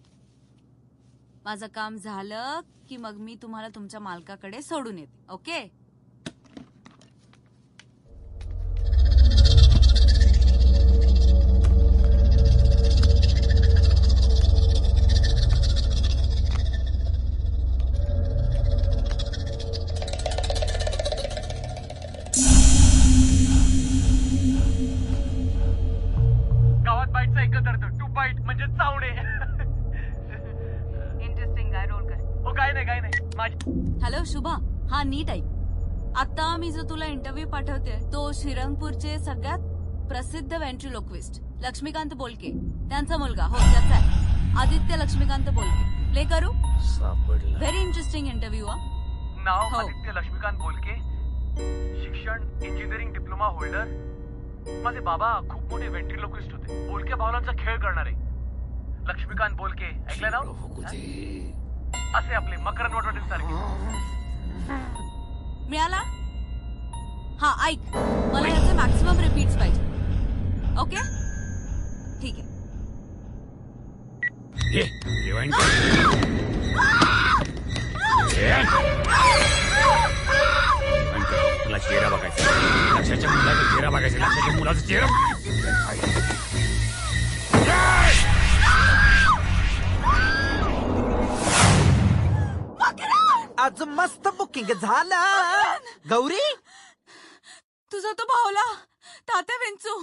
माझं काम झालं की मग मी तुम्हाला तुमच्या मालकाकडे सोडून येते ओके गावात बाईटचा एकच अर्थ टू बाईट म्हणजे चावणे इंटरेस्टिंग आहे रोल कर हो काय नाही हॅलो शुभा हा नीट ऐक आता मी जो तुला इंटरव्ह्यू पाठवते तो श्रीरंगपूरचे सगळ्यात प्रसिद्ध व्हेंट्रिलोक्विस्ट लक्ष्मीकांत बोलके त्यांचा मुलगा हो त्याचा आहे आदित्य लक्ष्मीकांत बोलके प्ले करू सापडला व्हेरी इंटरेस्टिंग इंटरव्ह्यू नाव आदित्य लक्ष्मीकांत बोलके शिक्षण इंजिनिअरिंग डिप्लोमा होल्डर माझे बाबा खूप मोठे वेंट्रिलोक्विस्ट होते बोलके भावलांचा खेळ करणारे लक्ष्मीकांत बोलके ऐकलं नाव असे आपले मकरंद वटवटे सारखे मिळाला हा ऐक मला याचे मॅक्सिमम रिपीट्स पाहिजे ओके ठीक आहे जेवण तुला चेहरा बघायचा लक्षाच्या मुलाचा चेहरा बघायचा लक्षाच्या मुलाचा चेहरा आज मस्त बुकिंग झालं गौरी तुझा तो भावला तात्या विंचू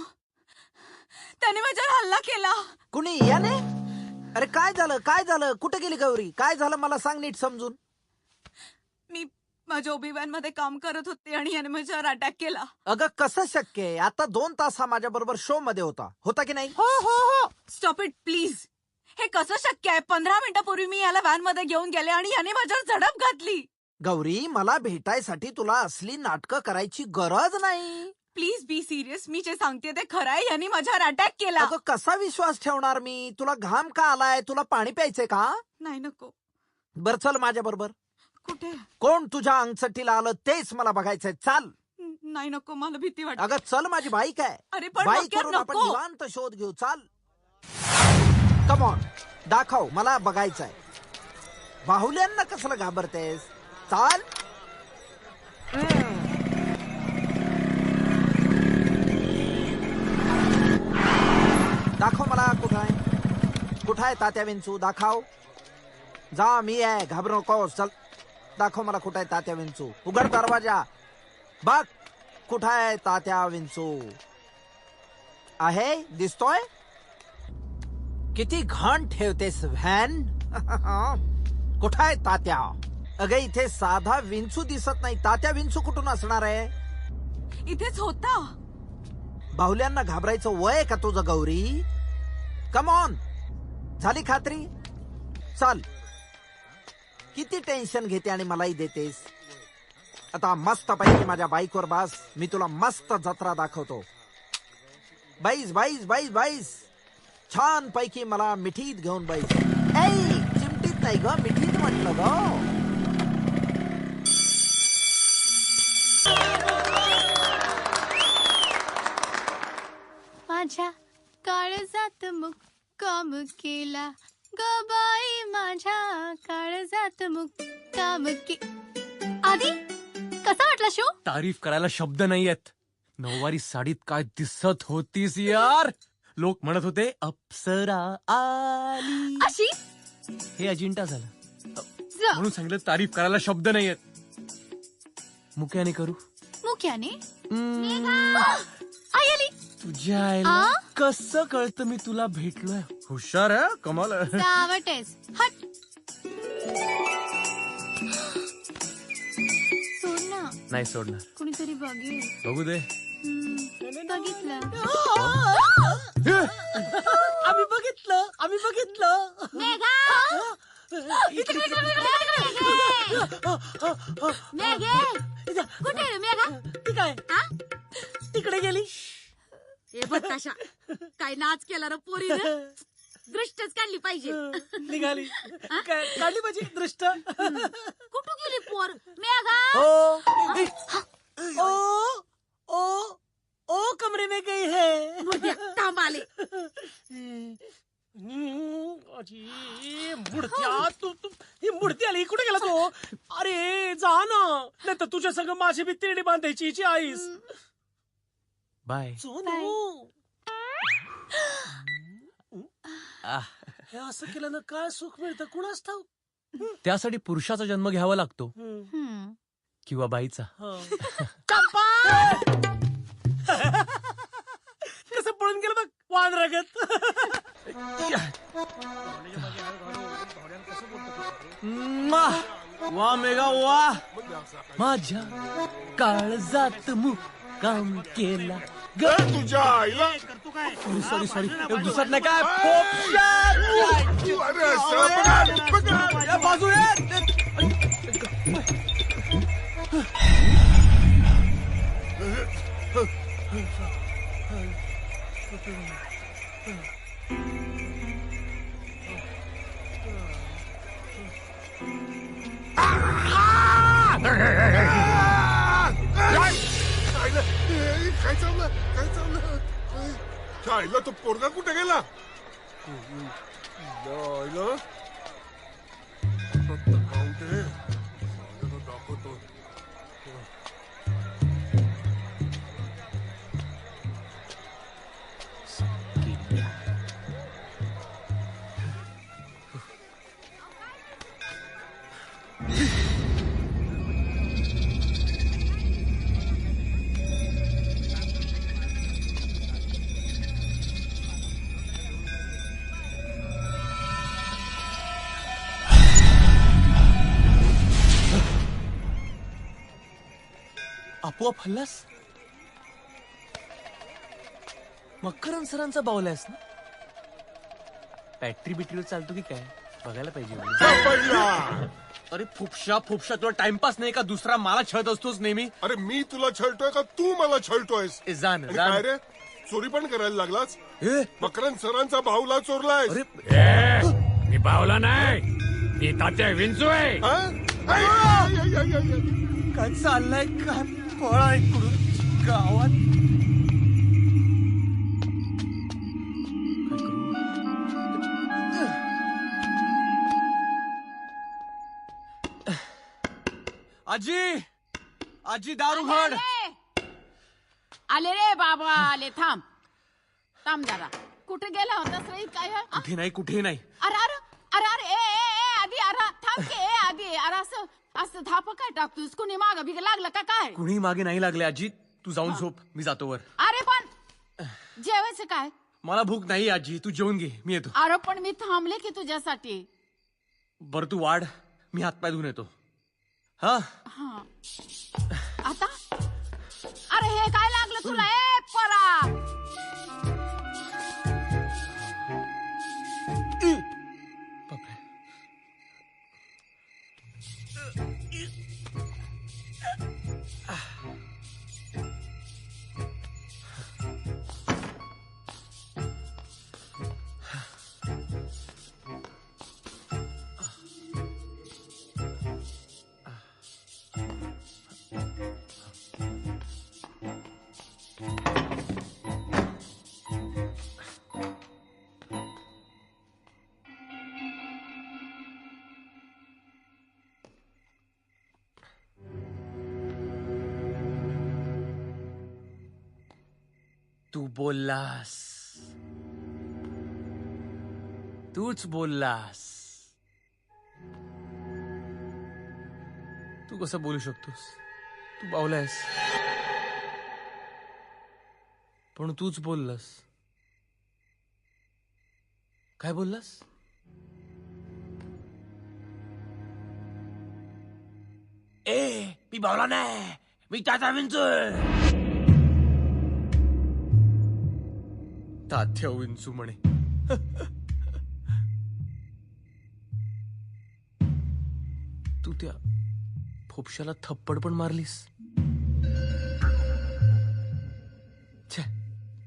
त्याने माझ्यावर हल्ला केला कुणी याने अरे काय झालं कुठे गेली गौरी काय झालं मला सांग नीट समजून मी माझ्या ओबीवॅन मध्ये काम करत होते आणि याने माझ्यावर अटॅक केला अगं कसं शक्य आहे आता 2 तास हा माझ्या बरोबर शो मध्ये होता की नाही हो स्टॉप इट प्लीज हे कसं शक्य आहे 15 मिनिटापूर्वी मी याला व्हॅन मध्ये घेऊन गेले आणि याने माझ्यावर झडप घातली गौरी मला भेटायसाठी तुला असली नाटकं करायची गरज नाही प्लीज बी सिरियस मी जे सांगते ते खरं आहे यांनी माझ्यावर अटॅक केला अगं कसा विश्वास ठेवणार मी तुला घाम का आलाय तुला पाणी प्यायचंय का नाही नको बर चल माझ्या बरोबर कुठे कोण तुझ्या अंगचट्टीला आलं तेच मला बघायचंय चाल नाही नको मला भीती वाटते अगं चल माझी बाईक आहे अरे पण बाईक मक्यात करून आपण नको. निवांत शोध घेऊ चाल कमॉन दाखव मला बघायचंय बाहुल्यांना कसलं घाबरतेस चाल दाखव मला कुठं आहे तात्या विंचू दाखव जा मी आहे घाबरू नकोस चल दाखव मला कुठं आहे तात्या विंचू उघड दरवाजा बघ कुठं आहे तात्या विंचू आहे दिसतोय किती घाण ठेवतेस व्हॅन कुठं आहे तात्या अगं इथे साधा विंचू दिसत नाही तात्या विंचू कुठून असणार आहे इथेच होता बाहुल्यांना घाबरायचं वय का तुझं गौरी कम ऑन झाली खात्री चाल किती टेन्शन घेते आणि मलाही देतेस आता मस्त पैकी माझ्या बाईकवर बस मी तुला मस्त जत्रा दाखवतो बाईस बाईस बाईस बाईस छान पैकी मला मिठीत घेऊन बाईस चिमटीत नाही ग मिठीत म्हटलं ग माझ्या काळजात मुक्काम केला गबाई माझ्या काळजात मुक्काम आधी कसा वाटला शो तारीफ करायला शब्द नाहीयेत नऊवारी साडीत काय दिसत होतीस यार लोक म्हणत होते अप्सरा आली अशी हे अजिंठा झालं म्हणून सांगितलं तारीफ करायला शब्द नाहीयेत मुक्याने करू मुक्याने आई आली तुझ्या आईला कसं कळतं मी तुला भेटलोय हुशार आहे कमाल आहे. सावटेस हट नाही सोडणार. कुणीतरी बघेल. बघू दे. बघितलं. आम्ही बघितलं मेघा कुठे रे मेघा? काय तिकडे गेली. हे बघ तशा काय नाच केला रे पोरीनं. दृष्टच काढली पाहिजे. निघाली काढली पाहिजे दृष्ट. कुठं गेली पोर मेघा? ओ कमरे में गई है. थांब आले. मुडत्या तू ही मुडती आली. कुठे गेला तो? अरे जा ना, नाही तर तुझ्या संग माझी बी तिरडी बांधायची हिची आईस. बाय. हे असं केल्यानं काय सुख मिळतं कुणास ठाऊक. त्यासाठी पुरुषाचा जन्म घ्यावा लागतो किंवा बाईचा. कसं पळून गेलं बघ वानरागत. वा मेघा वा. माझ्या काळजात मुक्काम केला ग तुझ्या आईला. सॉरी दुसरं नाही काय. बाजू काय चाललं आईला तो पोरगा कुठे गेला? दाखवतो. आपोआप हल्लास? मकरन सरांचा बावलायस ना? बॅटरी बिटरीवर चालतो की काय बघायला पाहिजे. अरे फुपशा तुला टाइमपास नाही का? दुसरा मला छळत असतोस नेहमी. अरे मी तुला छळतोय का तू मला छळतोयस? जाण काय रे चोरी पण करायला लागलाच? मकरन सरांचा बाहुला चोरलाय. मी बावला नाही, मी तात्या विंचू आहे. काय चाललंय काय? पळा इकडून गावात. आजी दारू घड. आले रे बाबा आले. थांब जरा. कुठे गेला होतास रे? काय कुठे नाही. अरे आधी अरे थांब की. आधी अरे असं धाप काय टाकतोस? कुणी माग बिग लागलं का काय? कुणी मागे नाही लागले आजी. तू जाऊन झोप, मी जातो वर. अरे पण जेवायचं काय? मला भूक नाही आजी, तू जेवून घे, मी येतो. अरे पण मी थांबले की तुझ्यासाठी. बरं तू वाढ, मी हातपाय धुवून येतो. हा आता अरे हे काय लागलं तुला? ए परा तू बोललास, तूच बोललास. तू कसं बोलू शकतोस? तू बावलायस, पण तूच बोललास. काय बोललास? मी बावला नाही, मी तात्या विंचू तात्या विंचू म्हणे. तू त्या फोपशाला थप्पड पण मारलीस. छे,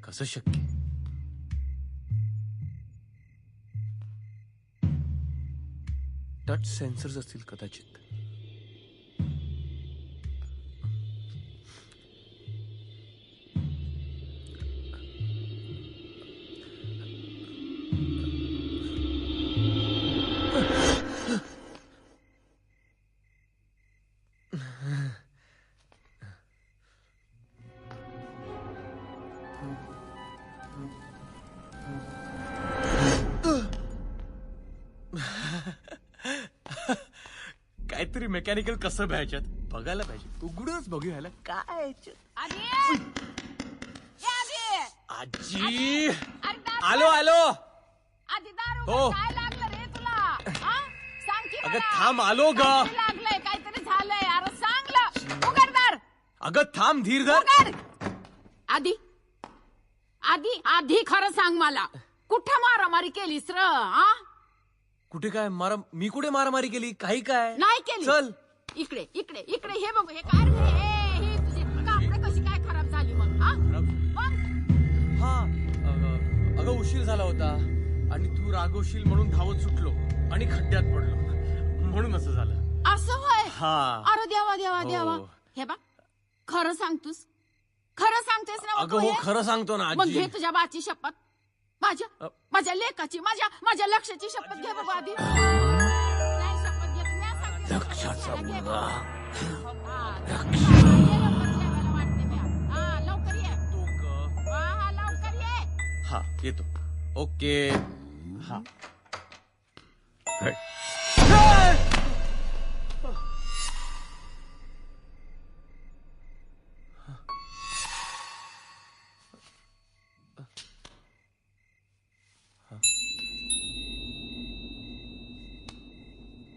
कसं शक्य? टच सेन्सर्स असतील कदाचित. काहीतरी मेकॅनिकल कसं भ्यायच्यात बघायला पाहिजे. उघडूनच बघूया काय. आजी आलो आलो. आधी दारू हो. काय लागलं रे तुला? हा? सांग की अगं मला. थांब आलो ग. काहीतरी लागलंय काहीतरी झालंय. अरे सांगलं उघडदार. अगं थांब धीर धर. उघड. आधी आधी आधी खरं सांग मला कुठं मारामारी केलीस र? हा? कुठे काय मी कुठे मारामारी केली? काही काय नाही केली. चल इकडे इकडे इकडे हे बघू. हे काय रे? हे तुझी कापडं कशी काय खराब झाली मग? हा? मग हा अगं उशीर झाला होता आणि तू रागवशील म्हणून धावत सुटलो आणि खड्ड्यात पडलो म्हणून असं झालं. असं होय? हा. अरे देवा देवा हो. देवा. हे बघ खरं सांगतोस? खरं सांगतेस ना? अगं हो खरं सांगतो ना मग आजी. घे तुझ्या बाची शपथ. माझ्या लेकाची माझ्या लक्षाची शपथ घे बाबा आधी. नाही शपथ घे. मी सांगते. लक्षाचा मुलगा. हा लवकर ये. हा लवकर ये. हा येतो. ओके. हा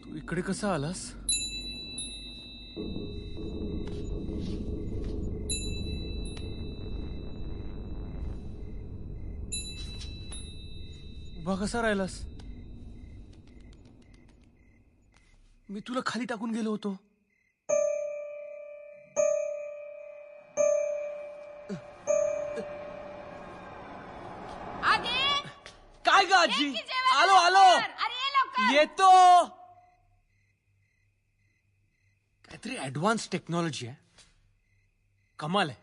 तू इकडे कसा आलास? उभा कसा राहिलास? मी तुला खाली टाकून गेलो होतो. काय ग आजी? आलो आलो. येतो. काहीतरी ऍडव्हान्स टेक्नॉलॉजी आहे. कमाल आहे.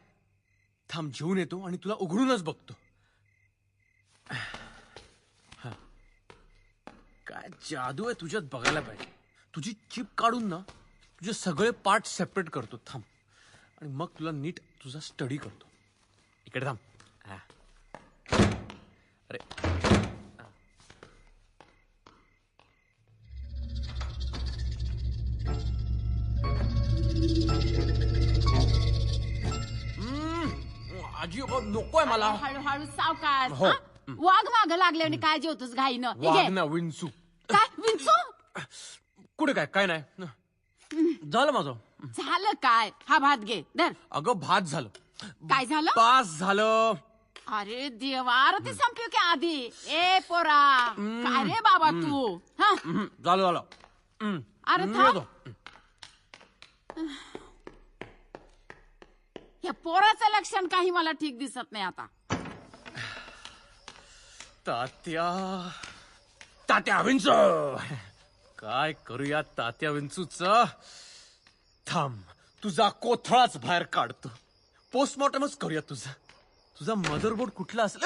थांब जेवून येतो आणि तुला उघडूनच बघतो. हा. काय जादू आहे तुझ्यात बघायला पाहिजे. तुझी चिप काढून ना तुझे सगळे पार्ट सेपरेट करतो. थांब आणि मग तुला नीट तुझा स्टडी करतो. इकडे थांब. हा. अरे आजी नकोय मला. हळूहळू सावकाश. हो. हा? वाघ माग लागले आणि काय जेवतोस घाईनं? हे वाघ घे. ना विंचू. काय विंचू? कुठे काय नाही झालं माझं. झालं काय? हा भात घे धर. अगं भात झालं. काय झालं? पास झालं. अरे देवा. अरे ते संपू की आधी. ए पोरा काय रे बाबा तू? हा झालं झालं. अरे थांब. या पोराचं लक्षण काही मला ठीक दिसत नाही आता. तात्या विंचू. काय करूया तात्या विंचूच? थांब तुझा कोथळाच बाहेर काढतो. पोस्टमॉर्टमच करूया तुझा मदरबोर्ड कुठला असेल?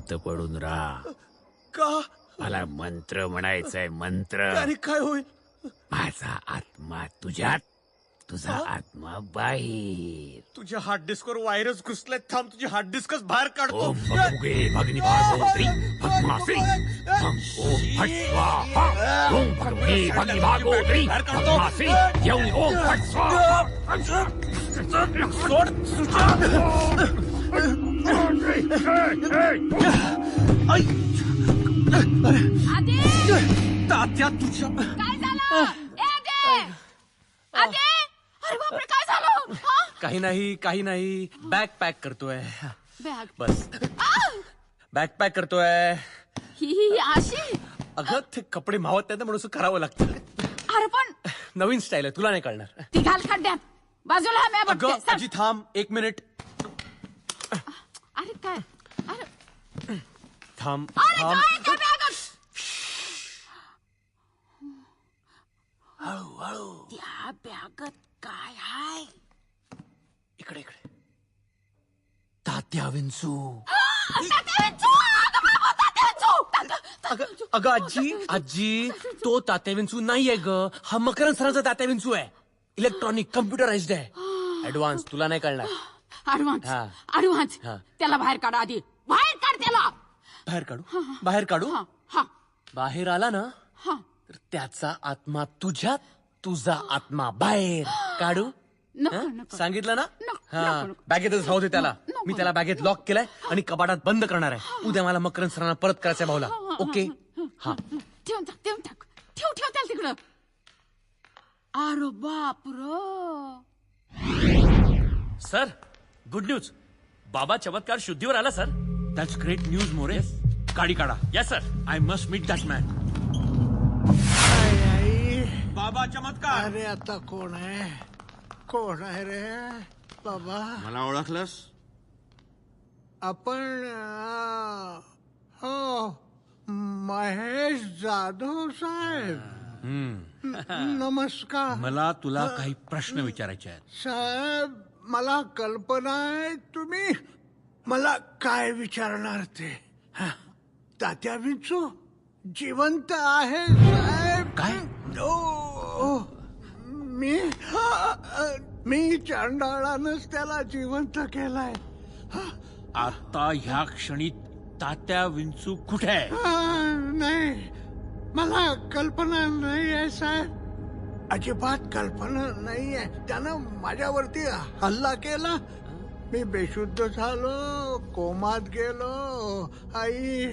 शांत पडून राहा. का? मला मंत्र म्हणायचंय, मंत्र. अरे काय होईल? माझा आत्मा तुझ्यात, तुझा आत्मा बाहेर. तुझ्या हार्ड डिस्कवर व्हायरस घुसलाय. थांब, तुझी हार्ड डिस्कच बाहेर काढतो. ओम भगवगे भगनी भागवत्री भगमाश्री ओम फट स्वाहा. ओम भगवगे भगनी भागवत्री भगमाश्री येऊन ओम फट स्वाहा. सोड तात्या तुझ्या काय झालं? आदे! अरे बापरे, काय झालं? हा? काही नाही. बॅग पॅक करतोय. बॅग. बस बॅग पॅक करतोय. ही अशी? अगं ते कपडे मावत नाही म्हणून असं करावं लागतं. अरे पण नवीन स्टाईल आहे, तुला नाही कळणार. ती घाल खड्ड्यात. बाजूला मी अगं बघते. आजी थांब 1 मिनिट. अरे काय? अरे थांब. काय काय बॅग? हळू. त्या बॅगत काय हाय? इकडे. तात्या विंचू. अगं आजी तो तात्या विंचू नाहीये ग. हा मकरंद सरांचा तात्या विंचू आहे. इलेक्ट्रॉनिक कम्प्युटराइज्ड आहे. ऍडव्हान्स, तुला नाही कळणार. ऍडव्हान्स. त्याला बाहेर काढा आधी. बाहेर काढ त्याला. बाहेर काढू. बाहेर आला ना तर त्याचा आत्मा तुझ्यात, तुझा आत्मा बाहेर. काढू? सांगितलं ना. बॅगेतच राहू दे त्याला. मी त्याला बॅगेत लॉक केलाय आणि कपाटात बंद करणार आहे. उद्या मला मकरंद सरांना परत करायचंय भाऊला. ओके. हा, ठेवून टाक. ठेव त्याला तिकडं. अरे बापरे. Sir, good news. Baba Chamatkar शुद्धीवर आला sir. That's great news More. गाडी काढा. Yes sir. I must meet that man. Baba Chamatkar. अरे आता कोण आहे रे बाबा? मला ओळखलंस? आपण हो, महेश जाधव साहेब. नमस्कार. मला तुला काही प्रश्न विचारायचे आहेत. साहेब, मला कल्पना आहे तुम्ही मला काय विचारणार ते. तात्या विंचू जिवंत आहे साहेब. काय? मी चांडाळानंच त्याला जिवंत केलाय. आता ह्या क्षणी तात्या विंचू कुठे आहे? नाही, मला कल्पना नाही आहे साहेब. अजिबात कल्पना नाही आहे. त्यानं माझ्यावरती हल्ला केला. मी बेशुद्ध झालो, कोमात गेलो. आई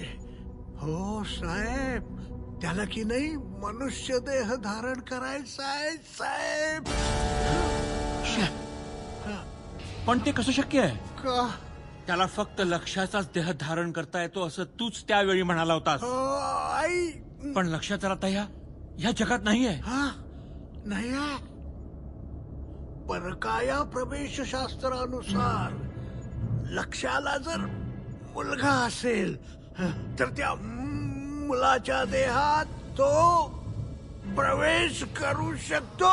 हो साहेब, त्याला की नाही मनुष्य देह धारण करायचा आहे साहेब. पण ते कसं शक्य आहे? का? त्याला फक्त लक्ष्याचाच देह धारण करता येतो असं तूच त्यावेळी म्हणाला होतास. आई पण लक्ष्यात आता ह्या जगात नाहीये. नाही. परकाया प्रवेशशास्त्रानुसार लक्ष्याला जर मुलगा असेल तर त्या मुलाच्या देहात तो प्रवेश करू शकतो.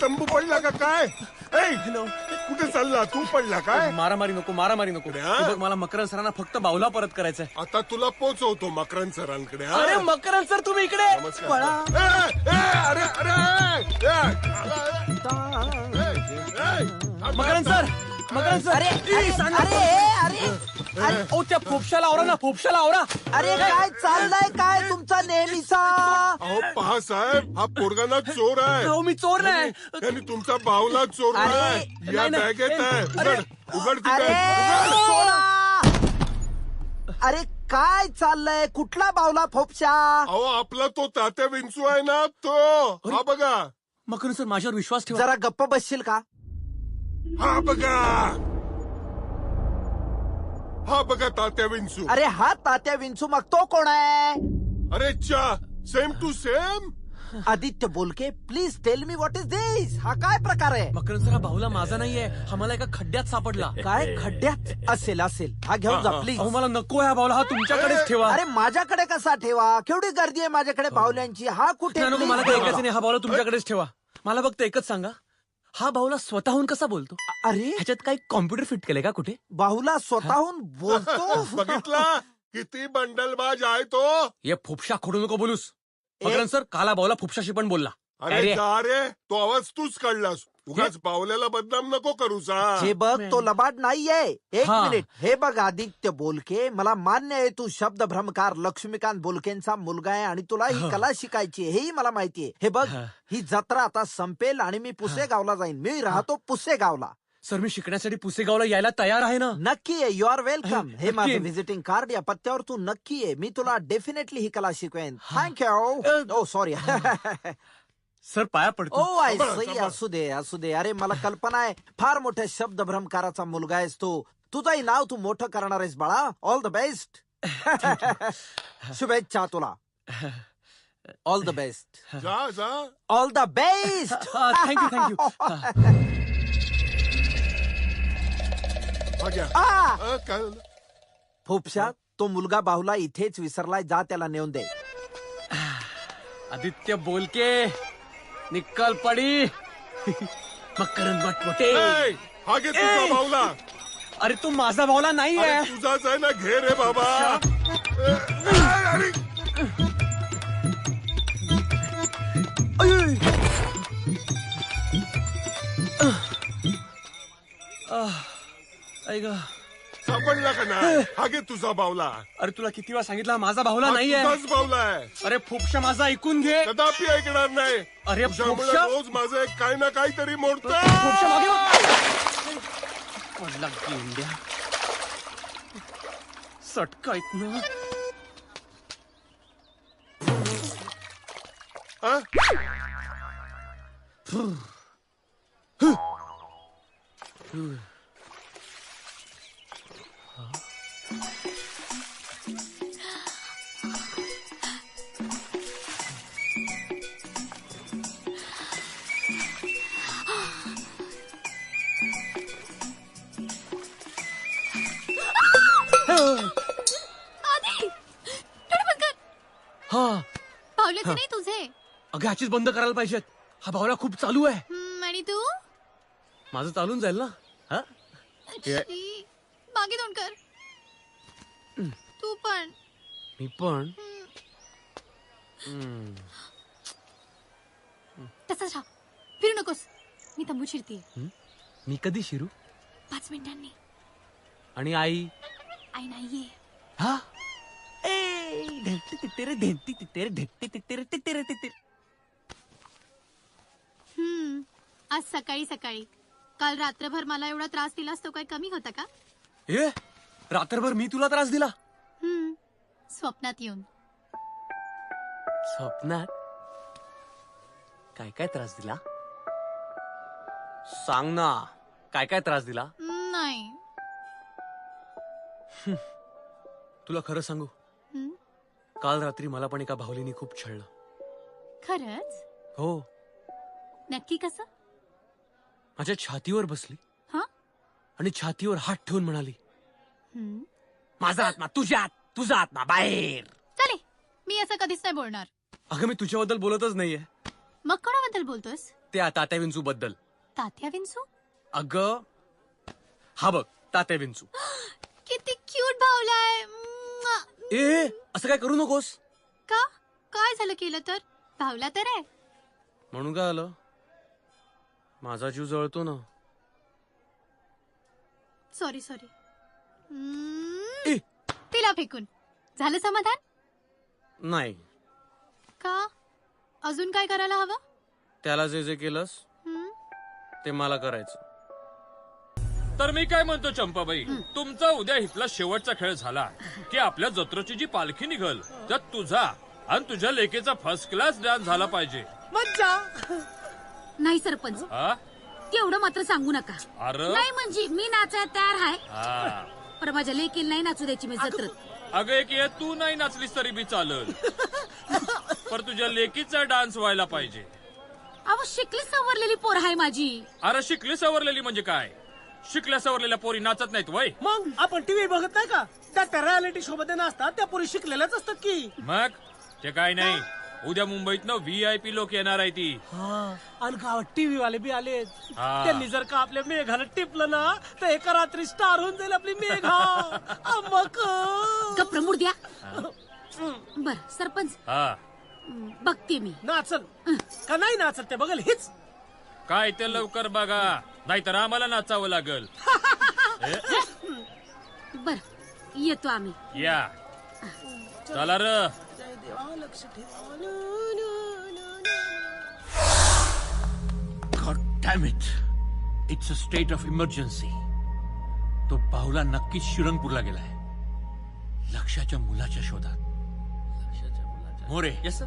तंबू पडला का काय? कुठे चालला तू? पडला काय? मारामारी नको. बघ, मला मकरंद सरांना फक्त बाहुला परत करायचंय. आता तुला पोचवतो मकरंद सरांकडे. अरे मकरंद सर, तुम्ही इकडे. मकरंद सर. त्या फोपशाला आवरा ना. अरे काय चाललंय काय तुमचा नेहमीचा? अहो पहा साहेब, हा पोरगा ना चोर आहे. मी चोर नाही. त्यांनी तुमचा बाहुला चोरलाय. या बॅगेत आहे. उघड तिथे. अरे काय चाललंय? कुठला बावला फोपशा? अहो आपला तो तात्या विंचू आहे ना, तो. हा बघा. मकरंद सर, माझ्यावर विश्वास ठेवा. जरा गप्प बसशील का? हा बघा तात्या विंचू. अरे हा तात्या विंचू, मग तो कोण आहे? अरे चा, same to same. Aditya Bolke please tell me what is this. हा काय प्रकार आहे? मकरंद सर, हा बाहुला माझा नाहीये, हा मला एका खड्ड्यात सापडला. काय खड्ड्यात? असेल हा घेऊन जा प्लीज. मला नको हा बाहुला, हा तुमच्याकडेच ठेवा. अरे माझ्याकडे कसा ठेवा? केवढी गर्दी आहे माझ्याकडे बाहुल्यांची. हा कुठे? नको, मला काही ऐकायचं नाही, हा बाहुला तुमच्याकडेच ठेवा. मला फक्त एकच सांगा, हा बाहुला स्वतःहून कसा बोलतो? अरे ह्याच्यात काही कॉम्प्युटर फिट केलंय का कुठे? बाहुला स्वतःहून बोलतो? बघितला किती बंडलबाज आहे तो. ये फुफशा खोडू नको बोलूस. मकरंद सर, काला बाहुला फुफशाशी पण बोलला. अरे जा रे, तो आवाज तूच काढलास. उगाच पावल्याला बदनाम नको करूस. हे बघ, तो लबाड नाहीये. एक मिनिट. हे बघ आदित्य बोलके, मला मान्य आहे तू शब्द भ्रमकार लक्ष्मीकांत बोलकेंचा मुलगा आहे आणि तुला ही कला शिकायची आहे, हेही मला माहितीये. हे बघ, ही जत्रा आता संपेल आणि मी पुसेगावला जाईन. मी राहतो पुसेगावला. सर, मी शिकण्यासाठी पुसेगावला यायला तयार आहे ना. नक्की आहे. You are welcome. हे माझं व्हिजिटिंग कार्ड. या पत्त्यावर तू नक्की आहे. मी तुला डेफिनेटली ही कला शिकवेन. थँक्यू. ओ सॉरी. सर, पाया पडतो. ओ आय सी. असू दे. अरे मला कल्पना आहे, फार मोठ्या शब्द भ्रमकाराचा मुलगा आहेस तू. तुझंही नाव तू मोठं करणार आहेस बाळा. All the best. शुभेच्छा तुला. All the best. All the best. Thank you. फुफशा, तो मुलगा बाहुला इथेच विसरलाय. जा त्याला नेऊन दे. आदित्य बोलके, निकल पडी. मकरंद मटमटे. हा घे तुझा बाहुला. अरे तू माझा बाहुला नाही आहे. तुझाच आहे ना, घे रे बाबा. सापडला का नाही? हा घे तुझा बाहुला. अरे तुला किती वेळा सांगितलं, माझा बाहुला नाहीये. तुझाच बाहुला आहे. अरे फुफशा, माझा ऐकून घे. कदापि ऐकणार नाही. अरे तुझ्यामुळे फुफशा, रोज माझं एक काही ना काहीतरी मोडतं. फुफशा मागे बघ. पडला गेंड्या. सटका इथनं. पावलेच नाही तुझे. अगं ह्याचीच बंद करायला पाहिजेत. हा बाहुला खूप चालू आहे. आणि तू? माझं चालून जाईल ना. हा, मागे तोंड कर. तू पण. मी पण. तसंच राहा. फिरू नकोस. मी तंबू शिरते. मी कधी शिरू? 5 मिनिटांनी. आणि आई? आई नाहीये. हा, आज सकाळी काल रात्रभर मला एवढा त्रास दिलास, तो काही कमी होता का? ए, रात्रभर मी तुला त्रास दिला? स्वप्नात येऊन. स्वप्नात? काय काय त्रास दिला? सांग ना, काय काय त्रास दिला? नाही. तुला खरं सांगू, काल रात्री मला पण एका बाहुलीने खूप छळलं. खरंच? हो. नक्की कसं? माझ्या छातीवर बसली. हा? आणि छातीवर हात ठेवून म्हणाली, माझा आत्मा तुझ्यात, तुझा आत्मा बाहेर. चले, मी असं कधीच नाही बोलणार. अगं मी तुझ्याबद्दल बोलतच नाहीये. मग कोणाबद्दल बोलतोस? त्या तात्या विंचू बद्दल. तात्या विंचू? अगं हा बघ, तात्या विंचू. किती क्यूट भावलाय. ए, असं काय करू नकोस. का? काय झालं केलं तर? भावला तर आहे. म्हणून काय आलं? माझा जीव जळतो ना. सॉरी. तिला फेकून झालं समाधान? नाही. का? अजून काय करायला हवं? त्याला जे जे केलंस ते मला करायचं. तर मी काय म्हणतो चंपाबाई, तुमचा उद्या इथला शेवटचा खेळ झाला की आपल्या जत्रेची जी पालखी निघल त्यात तुझा आणि तुझ्या लेकीचा फर्स्ट क्लास डान्स झाला पाहिजे. मज्जा. नाही सरपंच, तेवढं मात्र सांगू नका. अरे नाही म्हणजे मी नाचायला तयार आहे, पण माझ्या लेकीला नाही नाचू द्यायची मी जत्रेत. अगं एक तू नाही नाचलीस तरी बी चालल. पर तुझ्या लेकीचा डान्स व्हायला पाहिजे. अहो शिकली सवरलेली पोर आहे माझी. अरे शिकली सवरलेली म्हणजे काय? शिकल्या सवरलेल्या पोरी नाचत नाहीत वय. मग आपण टीव्ही बघत नाही का? त्या रियालिटी शो मध्ये नसतात त्या पोरी शिकलेल्याच असतात की. मग ते काय नाही. उद्या मुंबईतनं VIP लोक येणार आहे ती. आणि गावात टीव्ही वाले बी आले. हा. त्यांनी जर का आपल्या मेघाला टिपलं ना तर एका रात्री स्टार होऊन जाईल आपली मेघा. मग गप्र मुर्द्या. बर सरपंच हा बघते मी. नाचल का नाही नाचल ते बघल हीच. काय ते लवकर बघा नाहीतर आम्हाला नाचावं लागल. बर येतो आम्ही. या चला र. लक्ष ठेवा. God damn it. It's a state of emergency. तो बाहुला नक्कीच श्रीरंगपूरला गेलाय. लक्षाच्या मुलाच्या शोधात. मोरे. Yes sir.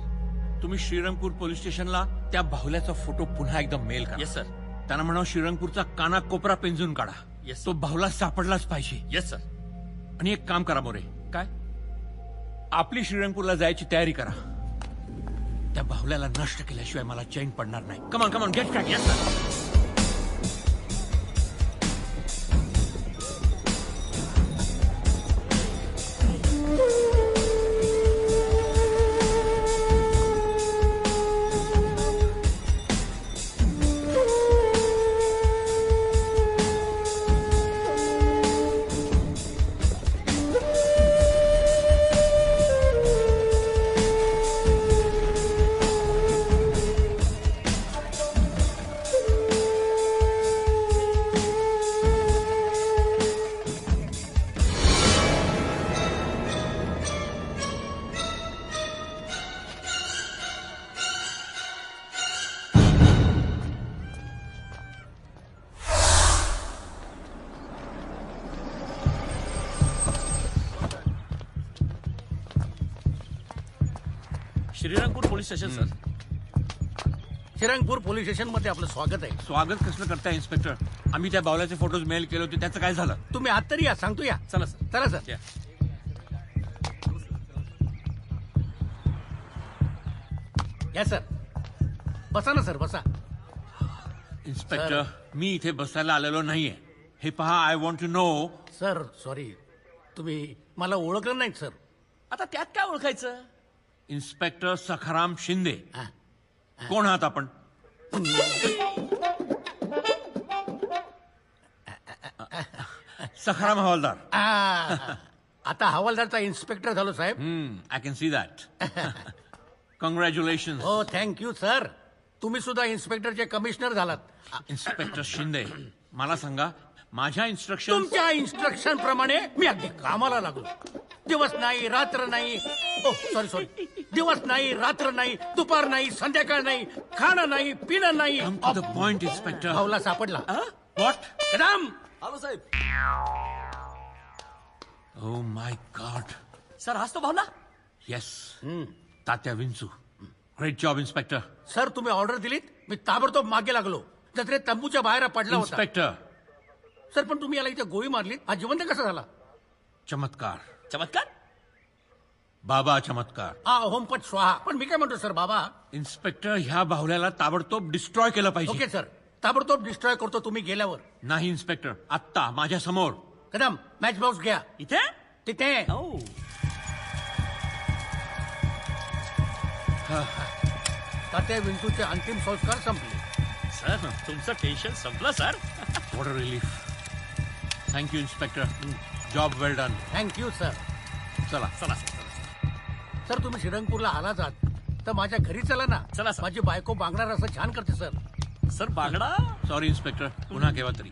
तुम्ही श्रीरंगपूर पोलीस स्टेशनला त्या बाहुल्याचा फोटो पुन्हा एकदा मेल करा. Yes sir. त्यांना म्हणावं श्रीरंगपूरचा कानाकोपरा पेंजून काढा. येस. तो बाहुला सापडलाच पाहिजे. Yes sir. आणि एक काम करा मोरे. काय? आपली श्रीरंगपूरला जायची तयारी करा. त्या बाहुल्याला नष्ट केल्याशिवाय मला चैन पडणार नाही. Come on come on get crack. Yes sir. Shrirangpur police station sir. Shrirangpur police station मध्ये आपलं स्वागत आहे. स्वागत कसलं करताय इन्स्पेक्टर? आम्ही त्या बाहुल्याचे फोटोज मेल केले होते त्याचं काय झालं? तुम्ही आत तरी या. सांगतो या. चला सर. चला सर. या सर. बसा ना सर बसा. इन्स्पेक्टर मी इथे बसायला आलेलो नाहीये. हे पहा I want to know. Sir sorry तुम्ही मला ओळखलं नाही सर. आता त्यात काय ओळखायचं? इन्स्पेक्टर सखाराम शिंदे. कोण आहात आपण? सखाराम हवालदार. आता हवालदारचा इन्स्पेक्टर झालो साहेब. I can see that. Congratulation. हो थँक्यू सर. तुम्ही सुद्धा इन्स्पेक्टरचे कमिशनर झालात. इन्स्पेक्टर शिंदे मला सांगा माझ्या इन्स्ट्रक्शन. तुमच्या इन्स्ट्रक्शन प्रमाणे मी अगदी कामाला लागलो. दिवस नाही रात्र नाही. Sorry sorry. दिवस नाही रात्र नाही दुपार नाही संध्याकाळ नाही खाणं नाही पिणं नाही. Point inspector. भावला सापडला. व्हॉट? कदम. हॅलो साहेब. Oh my God. सर हाच तो Bhavla. Yes. Tatya Vinchu. Great job inspector. Sir तुम्ही ऑर्डर दिलीत मी ताबडतोब मागे लागलो. जत्रेत तंबूच्या बाहेर पडला होता. इन्स्पेक्टर. सर पण तुम्ही याला इथे गोळी मारलीत. हा जिवंत कसा झाला? चमत्कार. चमत्कार. बाबा चमत्कार. होमपट स्वाहा. पण मी काय म्हणतो सर बाबा. इन्स्पेक्टर ह्या बाहुल्याला ताबडतोब डिस्ट्रॉय केलं पाहिजे. Okay sir. ताबडतोब डिस्ट्रॉय करतो तुम्ही गेल्यावर. नाही इन्स्पेक्टर आत्ता माझ्या समोर. कदम मॅच बॉक्स घ्या. इथे तिथे. तात्या विंचूचे अंतिम संस्कार संपले. सर तुमचं टेन्शन संपलं sir. What a relief. Thank you inspector. Job well done. Thank you sir. चला चला. सर तुम्ही श्रीरंगपूरला आलाच आहात तर माझ्या घरी चला ना. चला सर. माझी बायको बांगडा रस्सा छान करते सर. सर बांगडा. सॉरी इन्स्पेक्टर पुन्हा केव्हा तरी.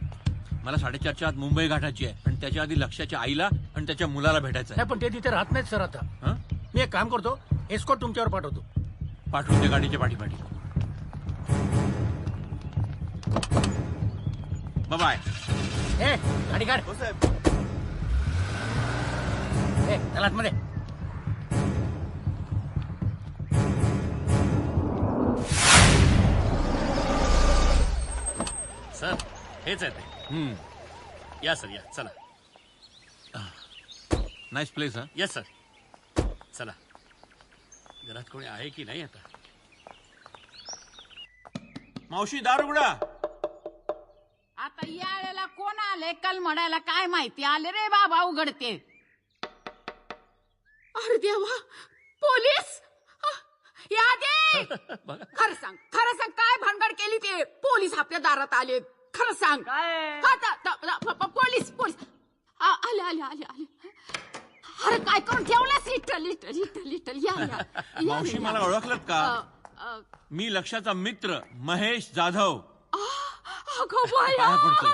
मला 4:30च्या आत मुंबई गाठायची आहे आणि त्याच्या आधी लक्ष्याच्या आईला आणि त्याच्या मुलाला भेटायचं आहे. नाही पण ते तिथे राहत नाहीत सर आता. मी एक काम करतो एस्कॉर्ट तुमच्यावर पाठवतो. पाठवून दे गाडीच्या पाठीपाठी. बाय. ए गाडी काढ. हो साहेब. ए चला आतमध्ये. सर हेच आहे ते. या सर या. चला. Nice place. हा. Yes sir. चला. घरात कोणी आहे की नाही आता? मावशी दार उघडा. आता या वेळेला कोण आले कल म्हणायला काय माहिती. आले रे बाबा उघडते. अरे देवा, पोलीस या दे. खरं सांग काय भानगड केली ते? पोलीस आपल्या दारात आले. खरं सांग पोलीस आले आले आले आले. अरे काय करून ठेवलास? लिटल या मावशी मला ओळखलं का? मी लक्षाचा मित्र महेश जाधव. पाया पडतो.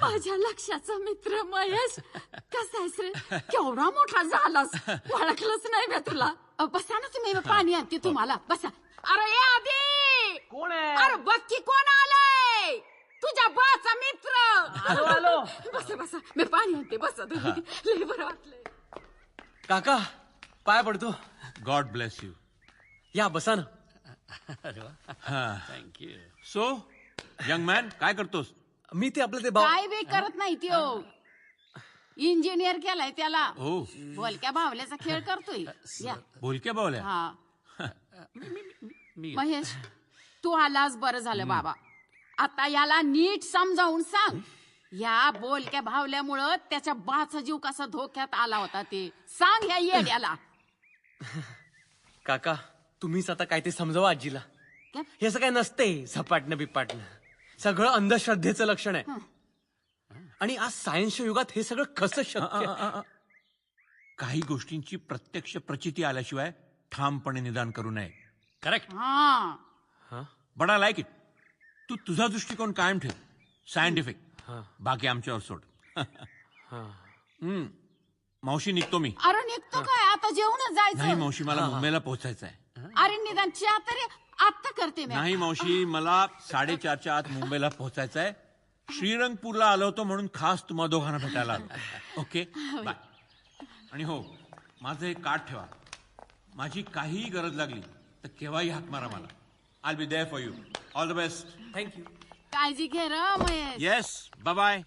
माझ्या लक्षाचा मित्र महेश. कसा आहेस रे? केवढा मोठा झालास. ओळखलंच नाही बे तुला. बसा ना तुम्ही, पाणी आणते तुम्हाला. बसा. अरे या आधी कोण आहे? अरे बघ की कोण आलंय. तुझ्या बाचा मित्र. आलो बसा मी पाणी आणते. बसा तुम्ही. लय बरं वाटलंय. काका पाय पडतो. God bless you. या बसा ना. थँक्यू. सो यंग मॅन काय करतोस? मी ते आपलं ते काय बी करत नाही त्यो. इंजिनियर केलाय त्याला. हो. बोलक्या बावल्याचा खेळ करतोय. या बोलक्या बावल्या. हा महेश, तू आलास बरं झालं बाबा. आता याला नीट समजावून सांग. या बोलक्या भावल्यामुळं त्याच्या बाचा जीव कसा धोक्यात आला होता ते सांग ह्या येड्याला. काका तुम्हीच आता काय ते समजावा आजीला. हे असं काय नसते झपाटणं बिपाटणं. सगळं अंधश्रद्धेचं लक्षण आहे. आणि आज सायन्सच्या युगात हे सगळं कसं शक्य? काही गोष्टींची प्रत्यक्ष प्रचिती आल्याशिवाय ठामपणे निदान करू नये. Correct. But I like it. तू तुझा दृष्टिकोन कायम ठेव. सायंटिफिक. बाकी आमच्यावर सोड. मावशी निघतो मी. अरे निघतो काय? आता जेवणच नाही जायचं. मावशी मला मुंबईला पोहोचायचं आहे. अरे निदान चहा तरी आत्ता करते मी. नाही मावशी मला 4:30च्या आत मुंबईला पोहोचायचं आहे. श्रीरंगपूरला आलो होतो म्हणून खास तुम्हा दोघांना भेटायला आलो. Okay bye. आणि हो माझं एक कार्ड ठेवा. माझी काहीही गरज लागली तर केव्हाही हाक मारा मला. I be there for you. All the best. Thank you. काळजी घे र महेश. Yes bye bye.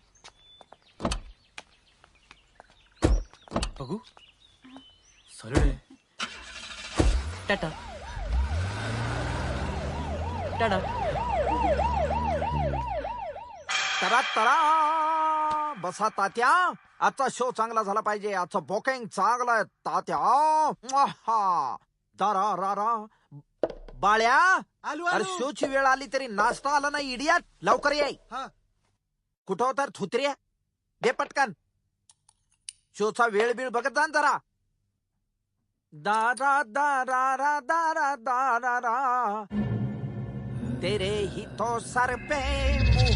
बघू सरळ टाटा टाटा. तरा बसा तात्या. आजचा शो चांगला झाला पाहिजे. आजचा बुकिंग चांगला आहे तात्या. तारा रा रा. बाळ्या अरे शोची वेळ आली तरी नाश्ता आला नाही. इडियट लवकर ये. कुठं होता थुत्र्या? दे पटकन. शोचा वेळ बिळ बघत जा जरा. दारा दारा रा दारा दारा रा. तेरे ही तो सर पे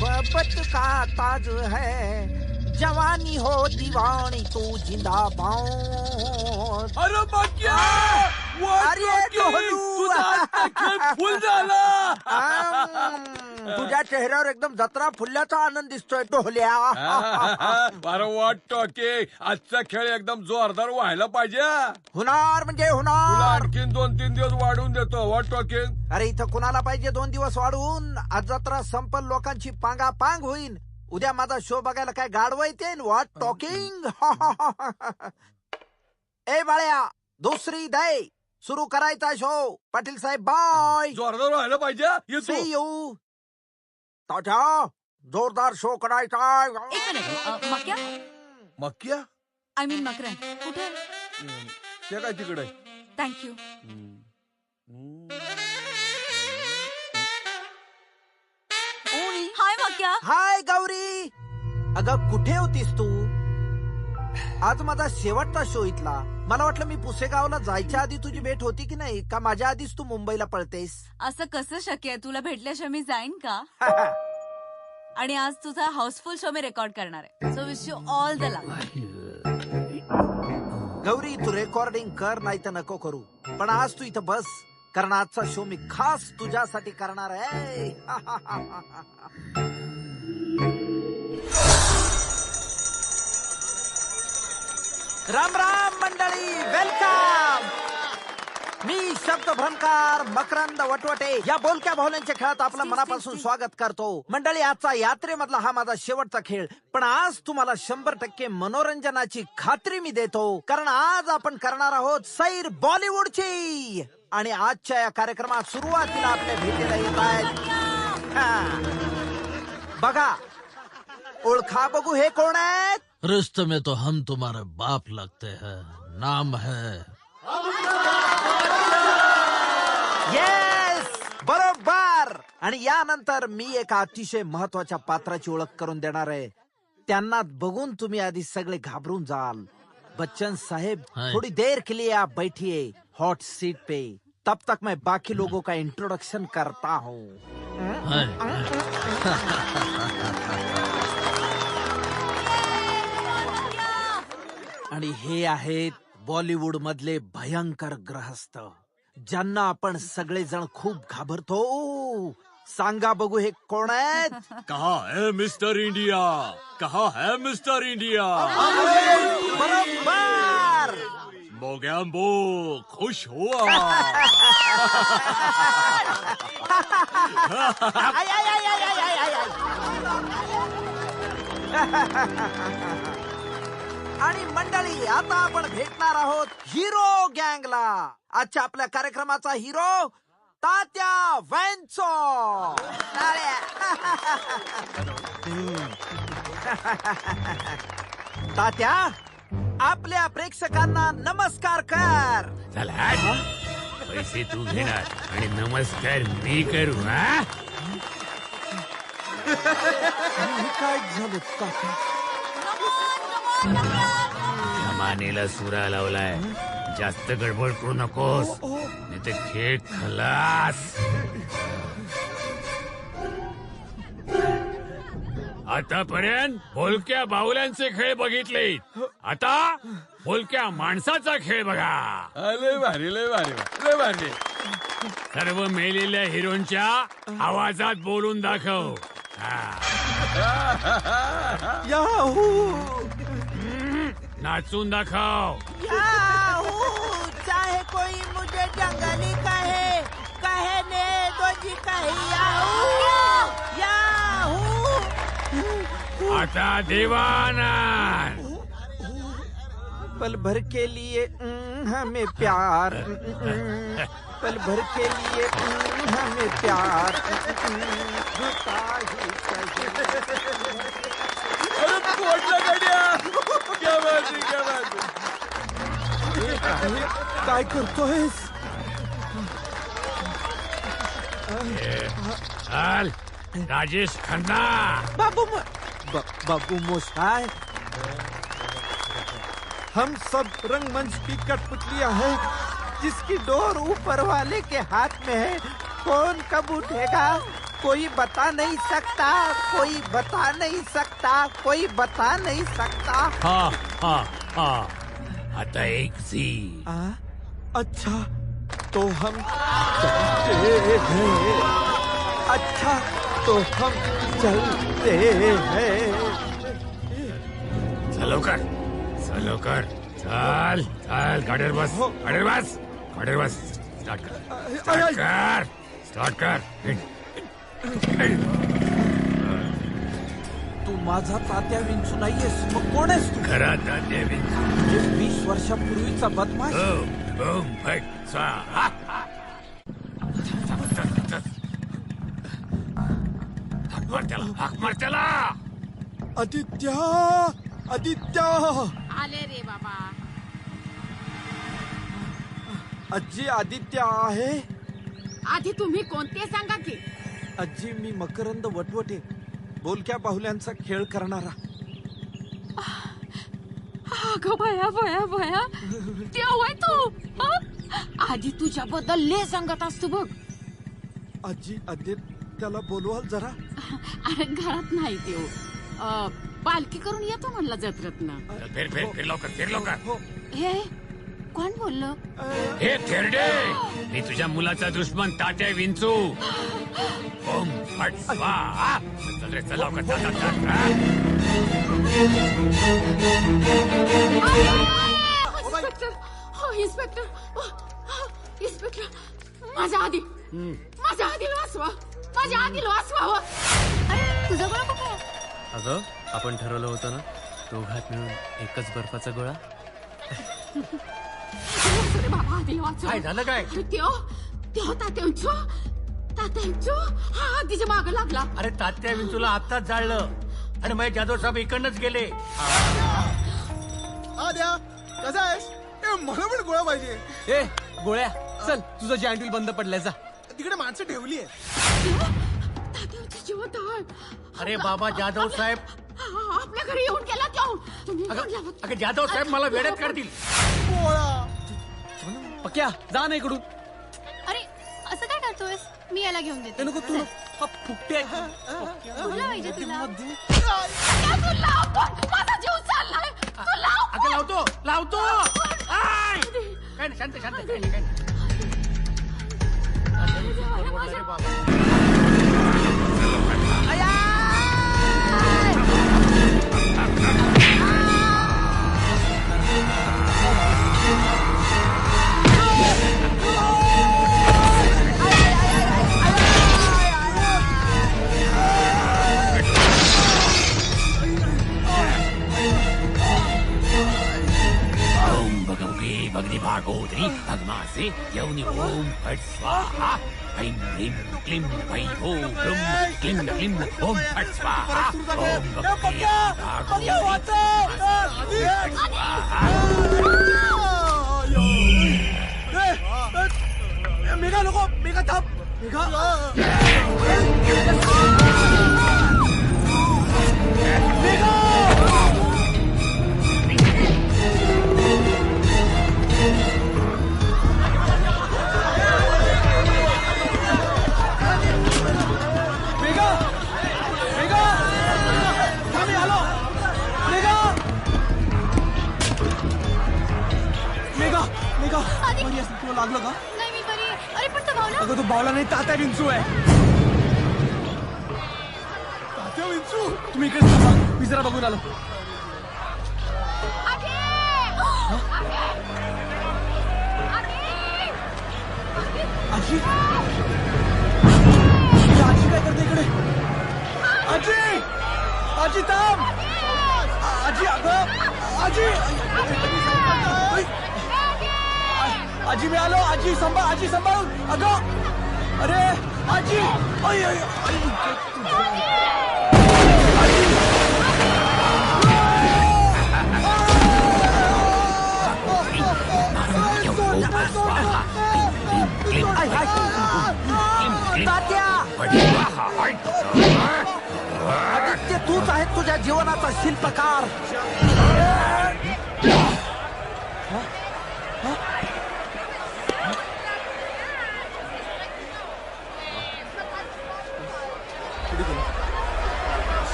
मोहब्बत का ताज है. जवानी हो दीवानी तू जिंदाबाद. अरे बाक्या फुल झाला. तुझ्या चेहऱ्यावर एकदम जत्रा फुलल्याचा आनंद दिसतोय टोहल्या. अरे वाट टॉके आजचा खेळ एकदम जोरदार व्हायला पाहिजे. होणार म्हणजे तुला होणार. आणखीन 2-3 दिवस वाढवून देतो. वाट टॉके. अरे इथं कुणाला पाहिजे 2 दिवस वाढवून? आज जत्रा संपल लोकांची पांगापांग होईल. उद्या माझा शो बघायला काय गाडवं येते? What talking. ए बाळ्या दुसरी दे. सुरू करायचा शो. पाटील साहेब बाय. जोरदार व्हायला पाहिजे. See you. तात्या जोरदार शो करायचा. मक्या मक्या आय मीन मकरन कुठे? ते काय तिकडे? थँक्यू. हाय मक्या. हाय गौरी. अगं कुठे होतीस तू? आज माझा शेवटचा शो इथला. मला वाटलं मी पुसेगावला जायच्या आधी तुझी भेट होती की नाही, का माझ्या आधीच तू मुंबईला पळतेस? असं कसं शक्य आहे? तुला भेटल्याशिवाय मी जाईन का? आणि आज तुझा हाऊसफुल शो मी रेकॉर्ड करणार आहे. So wish you all the luck. Gauri तू रेकॉर्डिंग कर नाही तर नको करू, पण आज तू इथं बस, कारण आजचा शो मी खास तुझ्यासाठी करणार आहे. राम राम मंडळी, वेलकम. मी शब्द भ्रमकार मकरंद वटवटे या बोलक्या भावल्यांच्या खेळात आपलं मनापासून स्वागत करतो. मंडळी, आजचा यात्रेमधला हा माझा शेवटचा खेळ, पण आज तुम्हाला 100% मनोरंजनाची खात्री मी देतो, कारण आज आपण करणार आहोत सैर बॉलिवूडची. आणि आजच्या या कार्यक्रमात सुरुवातीला आपल्या भेटीला येत आहेत. बघा, ओळखा बघू हे कोण आहेत? रिश्ते में तो हम तुम्हारे बाप लगते हैं. नाम है येस, बरोबर. आणि यानंतर मी एका अतिशय महत्वाच्या पात्राची ओळख करून देणार आहे. त्यांना बघून तुम्ही आधी सगळे घाबरून जाल. बच्चन साहेब, थोड़ी देर के लिए आप बैठिए हॉट सीट पे. तब तक मैं बाकी लोगों का इंट्रोडक्शन करता हूँ. आणि हे आहेत बॉलिवूड मधले भयंकर ग्रहस्थ, ज्यांना आपण सगळेजण खूप घाबरतो. सांगा बघू हे कोण आहेत? कहा है मिस्टर इंडिया, कहा है मिस्टर इंडिया. बरोबर. मोगैम्बो, खुश हुआ. I, I, I, I, I, I, I. आणि मंडळी, आता आपण भेटणार आहोत हिरो गँगला. आजच्या आपल्या कार्यक्रमाचा हिरो तात्या वेंचो. तात्या, आपल्या प्रेक्षकांना नमस्कार कर. चला, पैसे तू घेणार आणि नमस्कार मी करू. हा, काय झालं काका? मानेला सुरा लावलाय. जास्त गडबड करू नकोस, नाही तर खेळ खलास. आतापर्यंत बोलक्या बाहुल्यांचे खेळ बघितले, आता बोलक्या माणसाचा खेळ बघा. लय भारी, लय भारी, लय भारी. सर्व मेलेल्या हिरोंच्या आवाजात बोलून दाखव. नाचून दाखव. चाहे कोई मुझे जंगली कहे, कहने दो जी कही याहू. आता देवाना. पल भर के लिए हमें प्यार, पल भर के लिए हमें प्यार. अरे पोटला गड्या, क्या बात है, क्या बात है. काय करतोयस? चल, राजेश खन्ना. बाबू मोशाय, हम सब रंगमंच की कठपुतलियां हैं, जिसकी डोर ऊपर वाले के हाथ में है. कौन कब उठेगा कोई बता नहीं सकता, कोई बता नहीं सकता, कोई बता नहीं सकता. हा हा हा. आता एक सी. अच्छा, तो हम चलते हैं. अच्छा, तो हम चलते हैं. चलो कर, चलो कर. चल चल, गाडीवर बस, गाडीवर बस, गाडीवर बस. स्टार्ट कर, स्टार्ट कर, स्टार्ट कर. तू माझा तात्या विंचू नाहीयेस, मग कोण आहेस तू? खरा तात्या विंचू. 20 वर्षापूर्वीचा बदमाश. बूम फट स्वाहा. हाक मार त्याला, हाक मार त्याला. आदित्य, आदित्य. आले रे बाबा. आजी, आदित्य आहे? आधी तुम्ही कोणते सांगा की. आजी, मी मकरंद वटवटे, बोलक्या बाहुल्यांचा खेळ करणारा. अगं भया भया भया, तेव्हा आहे तू. आधी तुझ्याबद्दल ले सांगत असतो बघ. आजी, आदित्यला बोलवाल जरा. अरे घरात नाही देऊ, पालखी करून येतो म्हणला जत्रेतनं. फिर फिर फिर लवकर, फिर लवकर. हे कोण बोललं? हे थेरडे, मी तुझ्या मुलाचा दुश्मन तात्या विंचू. बूम फट स्वाहा. चल रे, चल लवकर, चल चल चल. इन्स्पेक्टर, हो इन्स्पेक्टर. इन्स्पेक्टर माझ्या आधी वाचवा, माझ्या आधी वाचवा. अरे तुझा गोळा कुठे आहे? अगं आपण ठरवलं होतं ना दोघात मिळून एकच बर्फाचा गोळा. बाबा आधी वाचवा. काय झालं काय? त्यो तात्यांचो हा तिच्या माग लागला. अरे तात्या विंचूला आत्ताच जाळलं आणि मग जाधव साहेब इकडनंच गेले. द्या कसा आहेस? मला पण गोळा पाहिजे. ए गोळ्या चल तुझं जॉईंट बंद पडलाय जा. तिकडे माणसं ठेवली आहे. अरे बाबा जाधव साहेब आपल्या घरी येऊन गेला क्यों? अगं जाधव साहेब मला वेड्यात काढतील. पक्या जा ना इकडून. अरे असं काय करतोयस? मी याला घेऊन देते. नको तू फुकटे. बोला पाहिजे तुला. माझा जीव चाललाय. अगं लावतो. काय नाही शांत काय नाही. अरे बाबा भगनी भागोदरी भगमासे यौनि ओम फट स्वाहा ऐं ह्रीं क्लीं वै हो ह्रुं क्लीं क्लीं ओम फट स्वाहा ओम भगवती मेघा नको मेघा थांब मेघा. तुला लागलं का? नाही मी बरी आहे. अरे पण तो भावला. अगं तो भावला नाही तात्या विंचू आहे. तात्या विंचू तुम्ही इकडे थांबा मी जरा बघून आलो. आजी आजी काय करते इकडे? आजी थांब. आजी अगं आजी आजी मी आलो. आजी सांभाळून अगं. अरे आजी आदित्य तूच आहे तुझ्या जीवनाचा शिल्पकार.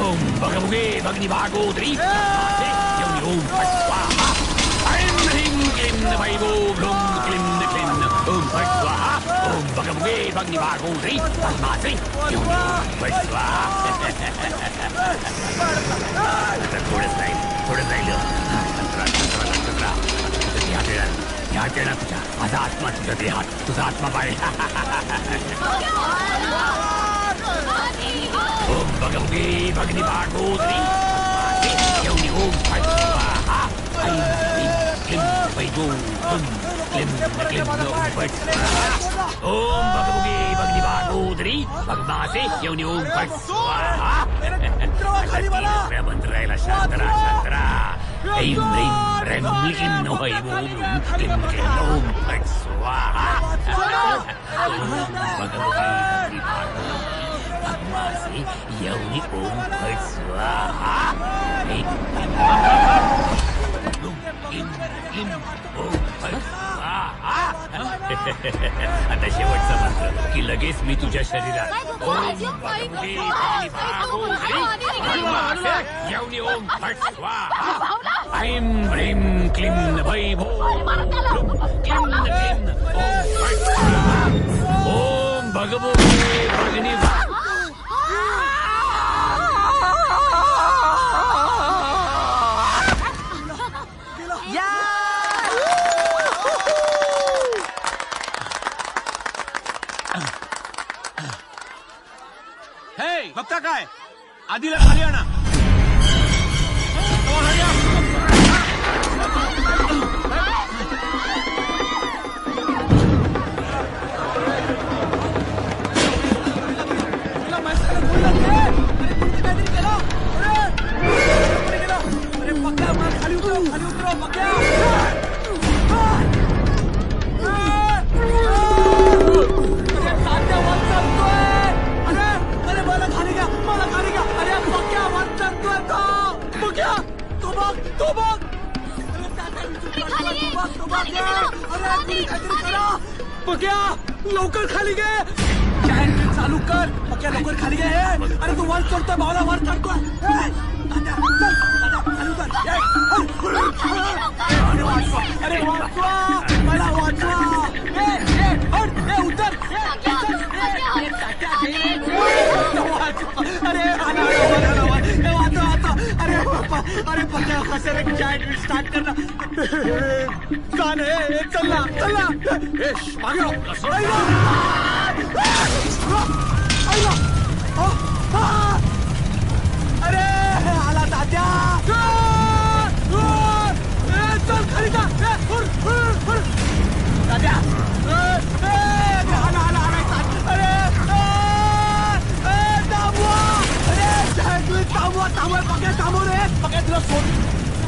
ओम भगवते भगनी भागोदरी यौनि ओम फट स्वाहा ऐं ह्रीं क्लीं वै हो ह्रुं क्लीं क्लीं ओम फट स्वाहा ओम भगवते भगनी भागोदरी भगमासे यौनि ओम फट स्वाहा. थोडं जाईल जाते ना तुझ्या, माझा आत्मा तुझ्या देहात, तुझा आत्मा बाहेर. ओम भगवते भगनी भागोदरी येऊन ओम फट स्वाहा. ऐं ह्रीं क्लीं वैगो हुं क्लीं क्लीं ओम फट स्वाहा. ओम भगवते भगनी भागोदरी भगमासे येऊन ओम फट स्वाहा. मंत्र राहिला शांतरा शांतरा. ऐं ह्रीं ह्रीं क्लीं वै ओम क्लीं क्लीं ओम फट स्वाहा. ओम भगवते भगनी भागोदरी भगमासे येऊन ओम फट स्वाहा. ऐं आता शेवटचा मंत्र की लगेच मी तुझ्या शरीरात येऊन ओम फट स्वाहा. ऐं ह्रीं क्लीं वैभो क्लीं क्लीं ओम फट स्वाहा. ओम भगवते भगनी बघता काय आधीला खाली आणा. खाली उतरो पक्या. पक्या लवकर खाली गे. चालू कर पक्या, लवकर खाली गे. अरे तू वर चढतोय, भावला वर चढतोय. अरे वाचवा मला, वाचवा. उतर. अरे अरे पक्या कसं रे जायंट स्टार्ट कर ना. कान हे चल ना. मागे अरे आला तात्या. चल खाली जा. तात्या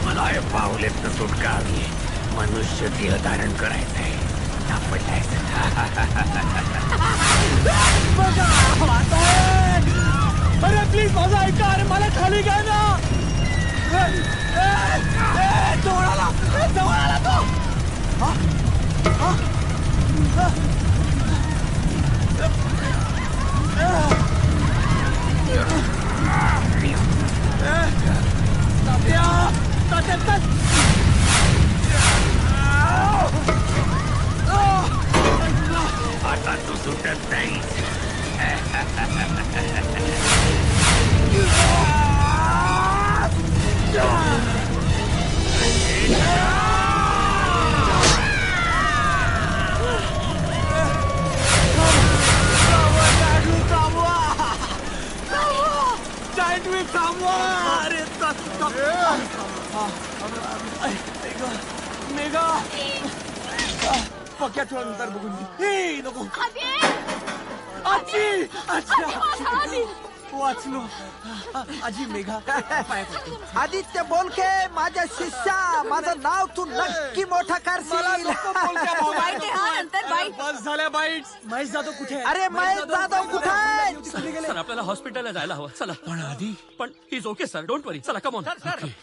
मला हे पावलेत सुटका हवी. मनुष्य देह धारण करायचंय. अरे प्लीज माझा ऐका. अरे मला खाली घ्या ना. जवळ आला तो. आता तू सुटत नाही. मेघा पक्या थोडा नंतर बघून घे. नको आजी. वाचलो. आजी मेघा आदित्य बोलके माझ्या शिष्या, माझं नाव तू नक्की मोठा करशील. बस झाल्या बाईट्स. महेश जाधव कुठे? अरे महेश जाधव कुठे आहे? सर आपल्याला हॉस्पिटलला जायला हवं. चला. पण आधी पण इज ओके सर, डोंट वरी. चला कम ऑन.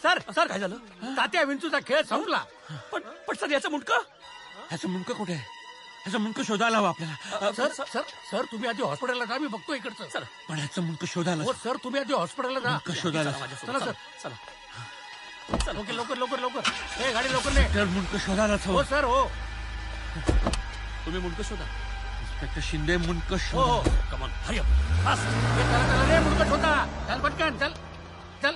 सर काय झालं? तात्या विंचूचा खेळ संपला. पण सर याचं मुंडकं कुठे आहे? ह्याचं मुंडकं शोधायला हवं आपल्याला. सर तुम्ही आधी हॉस्पिटलला जा, मी बघतो इकडचं. सर पण ह्याचं मुंडकं शोधायला. हो सर तुम्ही आधी हॉस्पिटलला जा. शोधायला चला सर. चला ओके. लवकर. हे गाडी लवकर ने. मुंडकं शोधायलाच हवं. हो सर. हो तुम्ही मुंडकं शोधा. इन्स्पेक्टर शिंदे मुंडकं हो शोधा. Come on hurry up. मुंडकं शोधा. चल पटकन. चल